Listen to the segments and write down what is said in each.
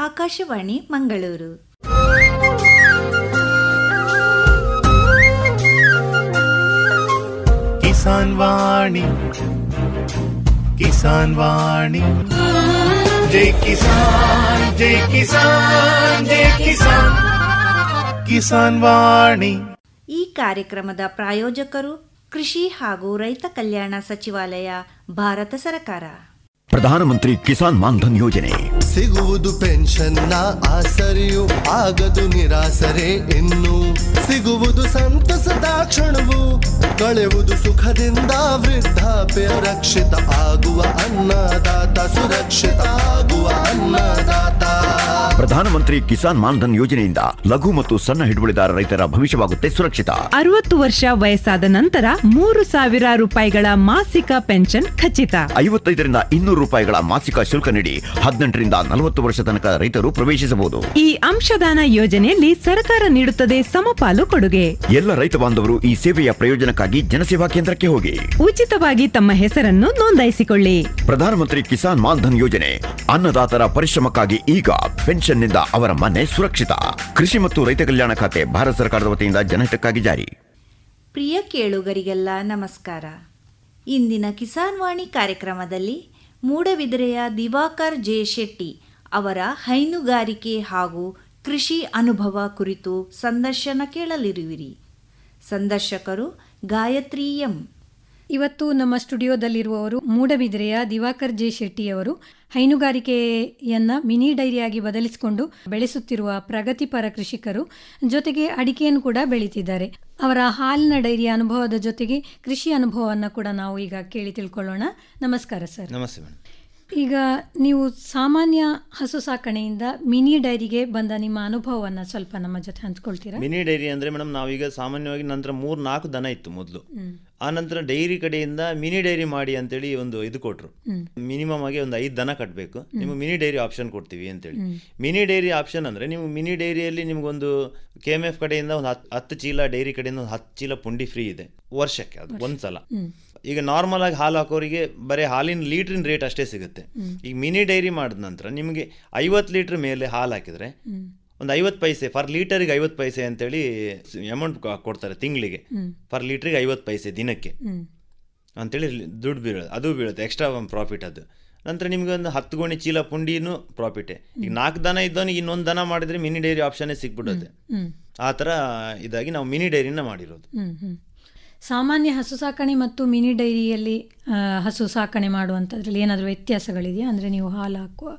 ಆಕಾಶವಾಣಿ ಮಂಗಳೂರು. ಕಿಸಾನ್ ವಾಣಿ, ಕಿಸಾನ್ ವಾಣಿ, ಜೈ ಕಿಸಾನ್, ಜೈ ಕಿಸಾನ್, ಜೈ ಕಿಸಾನ್, ಕಿಸಾನ್ ವಾಣಿ. ಈ ಕಾರ್ಯಕ್ರಮದ ಪ್ರಾಯೋಜಕರು ಕೃಷಿ ಹಾಗೂ ರೈತ ಕಲ್ಯಾಣ ಸಚಿವಾಲಯ, ಭಾರತ ಸರ್ಕಾರ. ಪ್ರಧಾನಮಂತ್ರಿ ಕಿಸಾನ್ ಮಾನ್ಧನ್ ಯೋಜನೆ ಸಿಗುವುದು ಪೆನ್ಷನ್ನ ಆಸರೆಯು, ಆಗದು ನಿರಾಸರೆ ಇನ್ನು, ಸಿಗುವುದು ಸಂತಸದ ಕ್ಷಣವು, ಕಳೆಯುವುದು ಸುಖದಿಂದ ವೃದ್ಧಾಪ್ಯ ರಕ್ಷಿತ ಆಗುವ ಅನ್ನದಾತ ಸುರಕ್ಷಿತ ಆಗುವ ಅನ್ನದಾತ. ಪ್ರಧಾನಮಂತ್ರಿ ಕಿಸಾನ್ ಮಾನ್ಧನ್ ಯೋಜನೆಯಿಂದ ಲಘು ಮತ್ತು ಸಣ್ಣ ಹಿಡುವಳಿದಾರ ರೈತರ ಭವಿಷ್ಯವಾಗುತ್ತೆ ಸುರಕ್ಷಿತ. 60 ವರ್ಷ ವಯಸ್ಸಾದ ನಂತರ 3,000 ರೂಪಾಯಿಗಳ ಮಾಸಿಕ ಪೆನ್ಷನ್ ಖಚಿತ. 55ರಿಂದ 200 ರೂಪಾಯಿಗಳ ಮಾಸಿಕ ಶುಲ್ಕ ನೀಡಿ 18ರಿಂದ 40 ವರ್ಷ ತನಕ ರೈತರು ಪ್ರವೇಶಿಸಬಹುದು. ಈ ಅಂಶದಾನ ಯೋಜನೆಯಲ್ಲಿ ಸರ್ಕಾರ ನೀಡುತ್ತದೆ ಸಮಪಾಲು ಕೊಡುಗೆ. ಎಲ್ಲ ರೈತ ಬಾಂಧವರು ಈ ಸೇವೆಯ ಪ್ರಯೋಜನಕ್ಕಾಗಿ ಜನಸೇವಾ ಕೇಂದ್ರಕ್ಕೆ ಹೋಗಿ ಉಚಿತವಾಗಿ ತಮ್ಮ ಹೆಸರನ್ನು ನೋಂದಾಯಿಸಿಕೊಳ್ಳಿ. ಪ್ರಧಾನಮಂತ್ರಿ ಕಿಸಾನ್ ಮಾನ್ಧನ್ ಯೋಜನೆ ಅನ್ನದಾತರ ಪರಿಶ್ರಮಕ್ಕಾಗಿ ಈಗ, ಪೆನ್ಷನ್ನಿಂದ ಅವರ ಮನೆ ಸುರಕ್ಷಿತ. ಕೃಷಿ ಮತ್ತು ರೈತ ಕಲ್ಯಾಣ ಖಾತೆ ಭಾರತ ಸರ್ಕಾರದ ವತಿಯಿಂದ ಜನಹಿತಕ್ಕಾಗಿ ಜಾರಿ. ಪ್ರಿಯ ಕೇಳುಗರಿಗೆಲ್ಲ ನಮಸ್ಕಾರ. ಇಂದಿನ ಕಿಸಾನ್ ವಾಣಿ ಕಾರ್ಯಕ್ರಮದಲ್ಲಿ ಮೂಡಬಿದಿರೆಯ ದಿವಾಕರ್ ಜೆ ಶೆಟ್ಟಿ ಅವರ ಹೈನುಗಾರಿಕೆ ಹಾಗೂ ಕೃಷಿ ಅನುಭವ ಕುರಿತು ಸಂದರ್ಶನ ಕೇಳಲಿರುವಿರಿ. ಸಂದರ್ಶಕರು ಗಾಯತ್ರಿ ಎಂ. ಇವತ್ತು ನಮ್ಮ ಸ್ಟುಡಿಯೋದಲ್ಲಿರುವವರು ಮೂಡಬಿದಿರೆಯ ದಿವಾಕರ್ ಜೆ ಶೆಟ್ಟಿಯವರು. ಹೈನುಗಾರಿಕೆಯನ್ನು ಮಿನಿ ಡೈರಿಯಾಗಿ ಬದಲಿಸಿಕೊಂಡು ಬೆಳೆಸುತ್ತಿರುವ ಪ್ರಗತಿಪರ ಕೃಷಿಕರು. ಜೊತೆಗೆ ಅಡಿಕೆಯನ್ನು ಕೂಡ ಬೆಳೀತಿದ್ದಾರೆ. ಅವರ ಹಾಲಿನ ಡೈರಿಯ ಅನುಭವದ ಜೊತೆಗೆ ಕೃಷಿ ಅನುಭವವನ್ನು ಕೂಡ ನಾವು ಈಗ ಕೇಳಿ ತಿಳ್ಕೊಳ್ಳೋಣ. ನಮಸ್ಕಾರ ಸರ್. ನಮಸ್ತೆ ಮೇಡಮ್. ಈಗ ನೀವು ಸಾಮಾನ್ಯ ಹಸು ಸಾಕಣೆಯಿಂದ ಮಿನಿ ಡೈರಿಗೆ ಬಂದ ನಿಮ್ಮ ಅನುಭವವನ್ನು ಸ್ವಲ್ಪ ನಮ್ಮ ಜೊತೆ ಹಂಚ್ಕೊಳ್ತೀರಾ? ಮಿನಿ ಡೈರಿ ಅಂದರೆ ಮೇಡಮ್, ನಾವೀಗ ಸಾಮಾನ್ಯವಾಗಿ ನಂತರ 3-4 ದನ ಇತ್ತು ಮೊದಲು. ಆ ನಂತರ ಡೈರಿ ಕಡೆಯಿಂದ ಮಿನಿ ಡೈರಿ ಮಾಡಿ ಅಂತೇಳಿ ಒಂದು ಇದು ಕೊಟ್ಟರು. ಮಿನಿಮಮ್ ಆಗಿ ಒಂದು 5 ದನ ಕಟ್ಟಬೇಕು, ನಿಮಗೆ ಮಿನಿ ಡೈರಿ ಆಪ್ಷನ್ ಕೊಡ್ತೀವಿ ಅಂತೇಳಿ. ಮಿನಿ ಡೈರಿ ಆಪ್ಷನ್ ಅಂದರೆ ನೀವು ಮಿನಿ ಡೈರಿಯಲ್ಲಿ ನಿಮಗೊಂದು KMF ಕಡೆಯಿಂದ ಒಂದು 10 ಚೀಲ, ಡೈರಿ ಕಡೆಯಿಂದ ಒಂದು 10 ಚೀಲ ಪುಂಡಿ ಫ್ರೀ ಇದೆ ವರ್ಷಕ್ಕೆ, ಅದು ಒಂದ್ಸಲ. ಈಗ ನಾರ್ಮಲ್ ಆಗಿ ಹಾಲು ಹಾಕೋರಿಗೆ ಬರೀ ಹಾಲಿನ ಲೀಟ್ರಿನ ರೇಟ್ ಅಷ್ಟೇ ಸಿಗುತ್ತೆ. ಈಗ ಮಿನಿ ಡೈರಿ ಮಾಡಿದ ನಂತರ ನಿಮಗೆ 50 ಲೀಟ್ರ್ ಮೇಲೆ ಹಾಲು ಹಾಕಿದರೆ ಒಂದು 50 ಪೈಸೆ ಫರ್ ಲೀಟರಿಗೆ 50 ಪೈಸೆ ಅಂತೇಳಿ ಅಮೌಂಟ್ ಕೊಡ್ತಾರೆ ತಿಂಗಳಿಗೆ. ಫರ್ ಲೀಟ್ರಿಗೆ 50 ಪೈಸೆ ದಿನಕ್ಕೆ ಅಂತೇಳಿ ದುಡ್ಡು ಬೀಳೋದು, ಅದು ಬೀಳುತ್ತೆ ಎಕ್ಸ್ಟ್ರಾ ಪ್ರಾಫಿಟ್. ಅದು ನಂತರ ನಿಮಗೆ ಒಂದು 10 ಗೋಣಿ ಚೀಲ ಪುಂಡಿನೂ ಪ್ರಾಫಿಟೇ. ಈಗ 4 ದನ ಇದ್ದವನಿಗೆ ಇನ್ನೊಂದು ದನ ಮಾಡಿದರೆ ಮಿನಿ ಡೈರಿ ಆಪ್ಷನ್ನೇ ಸಿಗ್ಬಿಡುತ್ತೆ. ಆ ಥರ ಇದಾಗಿ ನಾವು ಮಿನಿ ಡೈರಿನ ಮಾಡಿರೋದು. ಸಾಮಾನ್ಯ ಹಸು ಸಾಕಣೆ ಮತ್ತು ಮಿನಿ ಡೈರಿಯಲ್ಲಿ ಹಸು ಸಾಕಣೆ ಮಾಡುವಂಥದ್ರಲ್ಲಿ ಏನಾದರೂ ವ್ಯತ್ಯಾಸಗಳಿದೆಯಾ? ಅಂದರೆ ನೀವು ಹಾಲು ಹಾಕುವ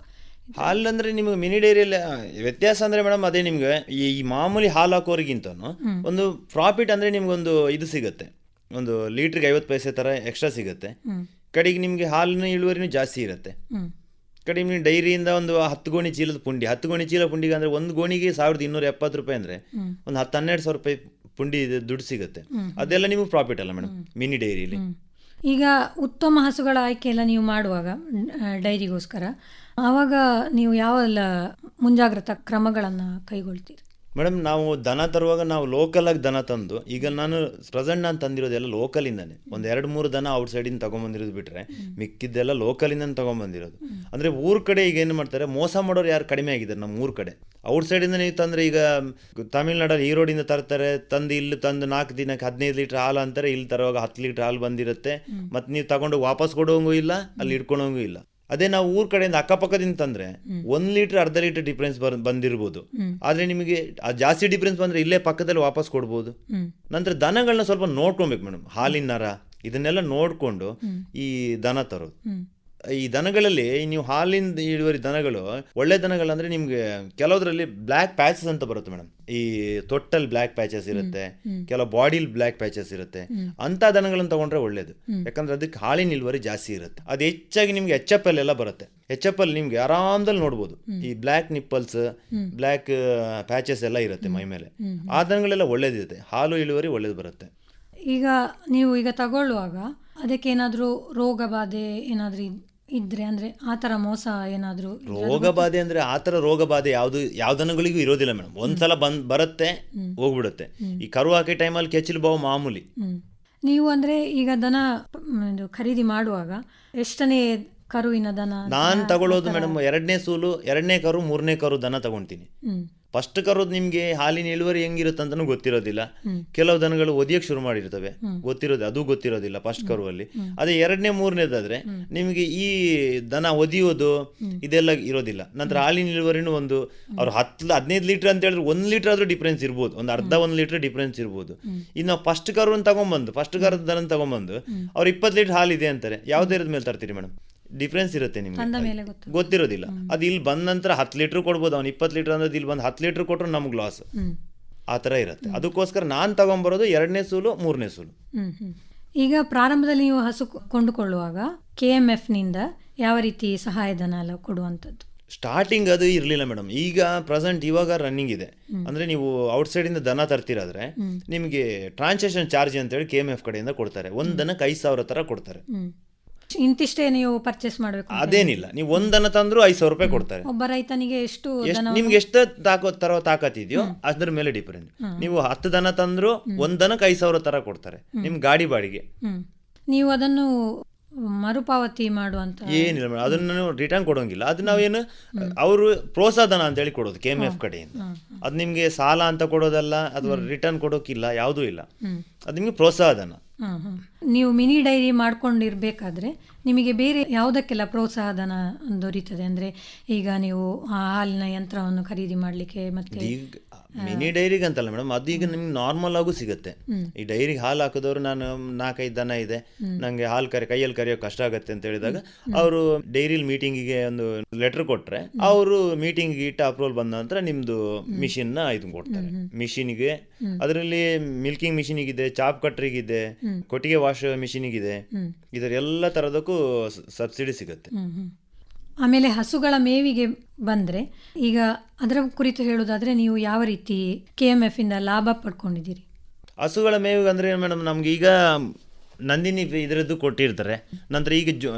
ಹಾಲು ಅಂದರೆ ನಿಮಗೆ ಮಿನಿ ಡೈರಿಯಲ್ಲಿ ವ್ಯತ್ಯಾಸ ಅಂದರೆ ಮೇಡಮ್, ಅದೇ ನಿಮಗೆ ಈ ಮಾಮೂಲಿ ಹಾಲು ಹಾಕೋರಿಗಿಂತನೂ ಒಂದು ಪ್ರಾಫಿಟ್ ಅಂದರೆ ನಿಮಗೊಂದು ಇದು ಸಿಗುತ್ತೆ, ಒಂದು ಲೀಟ್ರಿಗೆ 50 ಪೈಸೆ ಥರ ಎಕ್ಸ್ಟ್ರಾ ಸಿಗುತ್ತೆ. ಕಡೆಗೆ ನಿಮಗೆ ಹಾಲಿನ ಇಳುವರಿನೂ ಜಾಸ್ತಿ ಇರುತ್ತೆ. ಕಡೆಗೆ ನೀವು ಡೈರಿಯಿಂದ ಒಂದು 10 ಗೋಣಿ ಚೀಲದ ಪುಂಡಿ, 10 ಗೋಣಿ ಚೀಲ ಪುಂಡಿಗೆ ಅಂದರೆ ಒಂದು ಗೋಣಿಗೆ 1,270 ರೂಪಾಯಿ ಅಂದರೆ ಒಂದು 10-12 ಸಾವಿರ ರೂಪಾಯಿ ಪುಂಡಿ ದುಡ್ಡು ಸಿಗುತ್ತೆ. ಅದೆಲ್ಲ ನಿಮಗೆ ಪ್ರಾಫಿಟ್ ಅಲ್ಲ ಮೇಡಮ್ ಮಿನಿ ಡೈರಿಯಲ್ಲಿ. ಈಗ ಉತ್ತಮ ಹಸುಗಳ ಆಯ್ಕೆ ಎಲ್ಲ ನೀವು ಮಾಡುವಾಗ ಡೈರಿಗೋಸ್ಕರ, ಆವಾಗ ನೀವು ಯಾವೆಲ್ಲ ಮುಂಜಾಗ್ರತಾ ಕ್ರಮಗಳನ್ನು ಕೈಗೊಳ್ತೀರಿ? ಮೇಡಮ್, ನಾವು ದನ ತರುವಾಗ ನಾವು ಲೋಕಲಾಗಿ ದನ ತಂದು, ಈಗ ನಾನು ಪ್ರೆಸೆಂಟ್ ನಾನು ತಂದಿರೋದೆಲ್ಲ ಲೋಕಲಿಂದಾನೆ. ಒಂದು 2-3 ದನ ಔಟ್ಸೈಡಿಂದ ತೊಗೊಂಬಂದಿರೋದು ಬಿಟ್ಟರೆ ಮಿಕ್ಕಿದ್ದೆಲ್ಲ ಲೋಕಲಿಂದ ತೊಗೊಂಬಂದಿರೋದು. ಅಂದರೆ ಊರ ಕಡೆ ಈಗ ಏನು ಮಾಡ್ತಾರೆ, ಮೋಸ ಮಾಡೋರು ಯಾರು ಕಡಿಮೆ ಆಗಿದ್ದಾರೆ ನಮ್ಮ ಊರ ಕಡೆ. ಔಟ್ಸೈಡಿಂದ ನೀವು ತಂದರೆ, ಈಗ ತಮಿಳ್ನಾಡಲ್ಲಿ ಈರೋಡಿಂದ ತರ್ತಾರೆ, ತಂದು ಇಲ್ಲಿ ತಂದು 4 ದಿನಕ್ಕೆ 15 ಲೀಟ್ರ್ ಹಾಲು ಅಂತಾರೆ, ಇಲ್ಲಿ ತರುವಾಗ 10 ಲೀಟ್ರ್ ಹಾಲು ಬಂದಿರುತ್ತೆ. ಮತ್ತು ನೀವು ತಗೊಂಡು ವಾಪಸ್ ಕೊಡೋಂಗೂ ಇಲ್ಲ, ಅಲ್ಲಿ ಇಟ್ಕೊಳೋಂಗೂ ಇಲ್ಲ. ಅದೇ ನಾವು ಊರ ಕಡೆಯಿಂದ ಅಕ್ಕಪಕ್ಕದಿಂದ ತಂದರೆ 1 ಲೀಟ್ರ್ ಅರ್ಧ ಲೀಟ್ರ್ ಡಿಫ್ರೆನ್ಸ್ ಬಂದಿರ್ಬೋದು. ಆದರೆ ನಿಮಗೆ ಜಾಸ್ತಿ ಡಿಫ್ರೆನ್ಸ್ ಬಂದರೆ ಇಲ್ಲೇ ಪಕ್ಕದಲ್ಲಿ ವಾಪಸ್ ಕೊಡ್ಬೋದು. ನಂತರ ದನಗಳನ್ನ ಸ್ವಲ್ಪ ನೋಡ್ಕೊಬೇಕು ಮೇಡಮ್, ಹಾಲಿನ ನರ ಇದನ್ನೆಲ್ಲ ನೋಡಿಕೊಂಡು ಈ ದನ ತರೋದು. ಈ ದನಗಳಲ್ಲಿ ನೀವು ಹಾಲಿನ ಇಳುವರಿ ದನಗಳು ಒಳ್ಳೆ ದನಗಳಂದ್ರೆ ನಿಮ್ಗೆ ಕೆಲವುದ್ರಲ್ಲಿ ಬ್ಲ್ಯಾಕ್ ಪ್ಯಾಚಸ್ ಅಂತ ಬರುತ್ತೆ ಮೇಡಮ್. ಈ ತೊಟ್ಟಲ್ ಬ್ಲ್ಯಾಕ್ ಪ್ಯಾಚಸ್ ಇರುತ್ತೆ, ಕೆಲವು ಬಾಡಿಲ್ ಬ್ಲ್ಯಾಕ್ ಪ್ಯಾಚಸ್ ಇರುತ್ತೆ. ಅಂತ ದನಗಳನ್ನು ತಗೊಂಡ್ರೆ ಒಳ್ಳೇದು, ಯಾಕಂದ್ರೆ ಅದಕ್ಕೆ ಹಾಲಿನ ಇಳುವರಿ ಜಾಸ್ತಿ ಇರುತ್ತೆ. ಅದು ಹೆಚ್ಚಾಗಿ ನಿಮ್ಗೆ HFL ಎಲ್ಲ ಬರುತ್ತೆ. HFL ನಿಮ್ಗೆ ಆರಾಮದಲ್ಲಿ ನೋಡ್ಬೋದು. ಈ ಬ್ಲ್ಯಾಕ್ ನಿಪ್ಪಲ್ಸ್, ಬ್ಲ್ಯಾಕ್ ಪ್ಯಾಚಸ್ ಎಲ್ಲ ಇರುತ್ತೆ ಮೈ ಮೇಲೆ. ಆ ದನಗಳೆಲ್ಲ ಒಳ್ಳೇದಿರುತ್ತೆ, ಹಾಲು ಇಳುವರಿ ಒಳ್ಳೇದು ಬರುತ್ತೆ. ಈಗ ನೀವು ತಗೊಳ್ಳುವಾಗ ಅದಕ್ಕೇನಾದರೂ ರೋಗ ಬಾಧೆ ಏನಾದರೂ ಇದ್ರೆ, ಅಂದ್ರೆ ಆ ಥರ ಮೋಸ ಏನಾದರೂ? ರೋಗ ಬಾಧೆ ಅಂದರೆ ಆ ಥರ ರೋಗ ಬಾಧೆ ಯಾವ ದನಗಳಿಗೂ ಇರೋದಿಲ್ಲ ಮೇಡಮ್. ಒಂದ್ಸಲ ಬರುತ್ತೆ, ಹೋಗ್ಬಿಡುತ್ತೆ. ಈ ಕರು ಹಾಕಿ ಟೈಮಲ್ಲಿ ಕೆಚ್ಚಲು ಬಾವು ಮಾಮೂಲಿ. ನೀವು ಅಂದರೆ ಈಗ ದನ ಖರೀದಿ ಮಾಡುವಾಗ ಎಷ್ಟನೇ ಕರುವಿನ ದನ ನಾನು ತಗೊಳ್ಳೋದು ಮೇಡಮ್ 2ನೇ ಸೂಲು, 2ನೇ ಕರು, 3ನೇ ಕರು ದನ ತಗೊಳ್ತೀನಿ. ಫಸ್ಟ್ ಕರೋದು ನಿಮಗೆ ಹಾಲಿನ ಇಳುವರಿ ಹೆಂಗಿರುತ್ತೆ ಅಂತಲೂ ಗೊತ್ತಿರೋದಿಲ್ಲ. ಕೆಲವು ದನಗಳು ಒದಿಯಕ್ಕೆ ಶುರು ಮಾಡಿರ್ತವೆ, ಅದು ಗೊತ್ತಿರೋದಿಲ್ಲ ಫಸ್ಟ್ ಕರುವಲ್ಲಿ. ಅದೇ 2ನೇ 3ನೇದಾದ್ರೆ ನಿಮಗೆ ಈ ದನ ಒದಿಯೋದು ಇದೆಲ್ಲ ಇರೋದಿಲ್ಲ. ನಂತರ ಹಾಲಿನ ಇಳುವರಿನೂ ಒಂದು ಅವ್ರು 10-15 ಲೀಟರ್ ಅಂತ ಹೇಳಿದ್ರೆ 1 ಲೀಟರ್ ಆದ್ರೂ ಡಿಫ್ರೆನ್ಸ್ ಇರ್ಬೋದು, ಒಂದು ಅರ್ಧ 1 ಲೀಟರ್ ಡಿಫ್ರೆನ್ಸ್ ಇರ್ಬೋದು. ಇನ್ನು ಫಸ್ಟ್ ಕರುವನ್ನು ತಗೊಂಡ್ಬಂದು ಫಸ್ಟ್ ಕರದ ದನ ತಗೊಂಡ್ಬಂದು ಅವ್ರು 20 ಲೀಟರ್ ಹಾಲಿದೆ ಅಂತಾರೆ. ಯಾವುದೇ ಇರೋದ್ ಮೇಲೆ ತರ್ತೀರಿ ಮೇಡಮ್? ಡಿಫ್ರೆನ್ಸ್ ಇರುತ್ತೆ ನಿಮ್ಗೆ, ಗೊತ್ತಿರೋದಿಲ್ಲ. ಅದು ಇಲ್ಲಿ ಬಂದ ನಂತರ 10 ಲೀಟರ್ ಕೊಡ್ಬೋದು, ಅವ್ನು 20 ಲೀಟರ್ ಅಂದ್ರೆ ಇಲ್ಲಿ ಬಂದು 10 ಲೀಟರ್ ಕೊಟ್ಟರು ನಮ್ಗೆ ಲಾಸ್, ಆ ಥರ ಇರುತ್ತೆ. ಅದಕ್ಕೋಸ್ಕರ ನಾನು ತಗೊಂಬರೋದು 2ನೇ ಸೂಲು 3ನೇ ಸೂಲು. ಈಗ ಪ್ರಾರಂಭದಲ್ಲಿ ನೀವು ಹಸು ಕೊಂಡುಕೊಳ್ಳುವಾಗ KMF ನಿಂದ ಯಾವ ರೀತಿ ಸಹಾಯಧನ ಎಲ್ಲ ಕೊಡುವಂಥದ್ದು? ಸ್ಟಾರ್ಟಿಂಗ್ ಅದು ಇರಲಿಲ್ಲ ಮೇಡಮ್. ಈಗ ಪ್ರೆಸೆಂಟ್ ಇವಾಗ ರನ್ನಿಂಗ್ ಇದೆ. ಅಂದ್ರೆ ನೀವು ಔಟ್ಸೈಡಿಂದ ದನ ತರ್ತಿರಾದ್ರೆ ನಿಮಗೆ ಟ್ರಾನ್ಸಾಕ್ಷನ್ ಚಾರ್ಜ್ ಅಂತೇಳಿ KMF ಕಡೆಯಿಂದ ಕೊಡ್ತಾರೆ. ಒಂದು ದನಕ್ಕೆ 5,000 ಥರ ಕೊಡ್ತಾರೆ. ಇಂತಿಷ್ಟೇ ನೀವು ಪರ್ಚೇಸ್ ಮಾಡಬೇಕು ಅದೇನಿಲ್ಲ, ನೀವು ಒಂದನ ತಂದ್ರು 5,000 ರೂಪಾಯಿ ಕೊಡ್ತಾರೆ. ಒಬ್ಬ ರೈತನಿಗೆ ಎಷ್ಟು ನಿಮ್ಗೆ ಎಷ್ಟು ತರೋ ತಾಕತ್ತಿದೆಯೋ ಅದ್ರ ಮೇಲೆ ಡಿಪೆಂಡ್. ನೀವು 10 ದನ ತಂದ್ರು ಒಂದನಕ್ಕೆ 5,000 ತರ ಕೊಡ್ತಾರೆ ನಿಮ್ ಗಾಡಿ ಬಾಡಿಗೆ. ನೀವು ಅದನ್ನು ಮರುಪಾವತಿ ಮಾಡುವಂತ ಏನಿಲ್ಲ ಮೇಡಮ್, ಅದನ್ನ ರಿಟರ್ನ್ ಕೊಡೋಂಗಿಲ್ಲ. ಅದು ನಾವೇನು ಅವರು ಪ್ರೋತ್ಸಾಹಧನ ಅಂತ ಹೇಳಿ ಕೊಡೋದು KMF ಕಡೆಯಿಂದ. ಅದು ನಿಮ್ಗೆ ಸಾಲ ಅಂತ ಕೊಡೋದಲ್ಲ, ಅಥವಾ ರಿಟರ್ನ್ ಕೊಡೋಕಿಲ್ಲ, ಯಾವುದೂ ಇಲ್ಲ. ಅದು ನಿಮ್ಗೆ ಪ್ರೋತ್ಸಾಹಧನ. ನೀವು ಮಿನಿ ಡೈರಿ ಮಾಡ್ಕೊಂಡಿರ್ಬೇಕಾದ್ರೆ ನಿಮಗೆ ಬೇರೆ ಯಾವುದಕ್ಕೆಲ್ಲ ಪ್ರೋತ್ಸಾಹಧನ ದೊರೀತದೆ? ಅಂದ್ರೆ ಈಗ ನೀವು ಹಾಲಿನ ಯಂತ್ರವನ್ನು ಖರೀದಿ ಮಾಡ್ಲಿಕ್ಕೆ ಮತ್ತೆ ಮಿನಿ ಡೈರಿಗೆ ಅಂತಲ್ಲ ಮೇಡಮ್, ಅದು ಈಗ ನಿಮ್ಗೆ ನಾರ್ಮಲ್ ಆಗೂ ಸಿಗುತ್ತೆ. ಈ ಡೈರಿಗೆ ಹಾಲು ಹಾಕಿದವರು ನಾನು 4-5 ದನ ಇದೆ, ನಂಗೆ ಹಾಲು ಕೈಯಲ್ಲಿ ಕರೆಯೋಕೆ ಕಷ್ಟ ಆಗುತ್ತೆ ಅಂತ ಹೇಳಿದಾಗ ಅವರು ಡೈರಿಲಿ ಮೀಟಿಂಗಿಗೆ ಒಂದು ಲೆಟರ್ ಕೊಟ್ರೆ ಅವರು ಮೀಟಿಂಗ್ ಇಟ್ಟು ಅಪ್ರೂವಲ್ ಬಂದ ನಂತರ ನಿಮ್ದು ಮಿಷಿನ್ ಇದನ್ನ ಕೊಡ್ತಾರೆ. ಮಿಷಿನ್ಗೆ ಅದರಲ್ಲಿ ಮಿಲ್ಕಿಂಗ್ ಮಿಷಿನಿಗಿದೆ, ಚಾಪ್ ಕಟ್ರಿಗಿದೆ, ಕೊಟ್ಟಿಗೆ ವಾಶ್ ಮಿಷಿನಿಗಿದೆ, ಇದರ ಎಲ್ಲ ತರದಕ್ಕೂ ಸಬ್ಸಿಡಿ ಸಿಗುತ್ತೆ. ಆಮೇಲೆ ಹಸುಗಳ ಮೇವಿಗೆ ಬಂದರೆ ಈಗ ಅದರ ಕುರಿತು ಹೇಳೋದಾದರೆ ನೀವು ಯಾವ ರೀತಿ KMF ಇಂದ ಲಾಭ ಪಡ್ಕೊಂಡಿದ್ದೀರಿ? ಹಸುಗಳ ಮೇವಿಗೆ ಅಂದರೆ ಮೇಡಮ್ ನಮ್ಗೆ ಈಗ ನಂದಿನಿ ಇದರದ್ದು ಕೊಟ್ಟಿರ್ತಾರೆ. ನಂತರ ಈಗ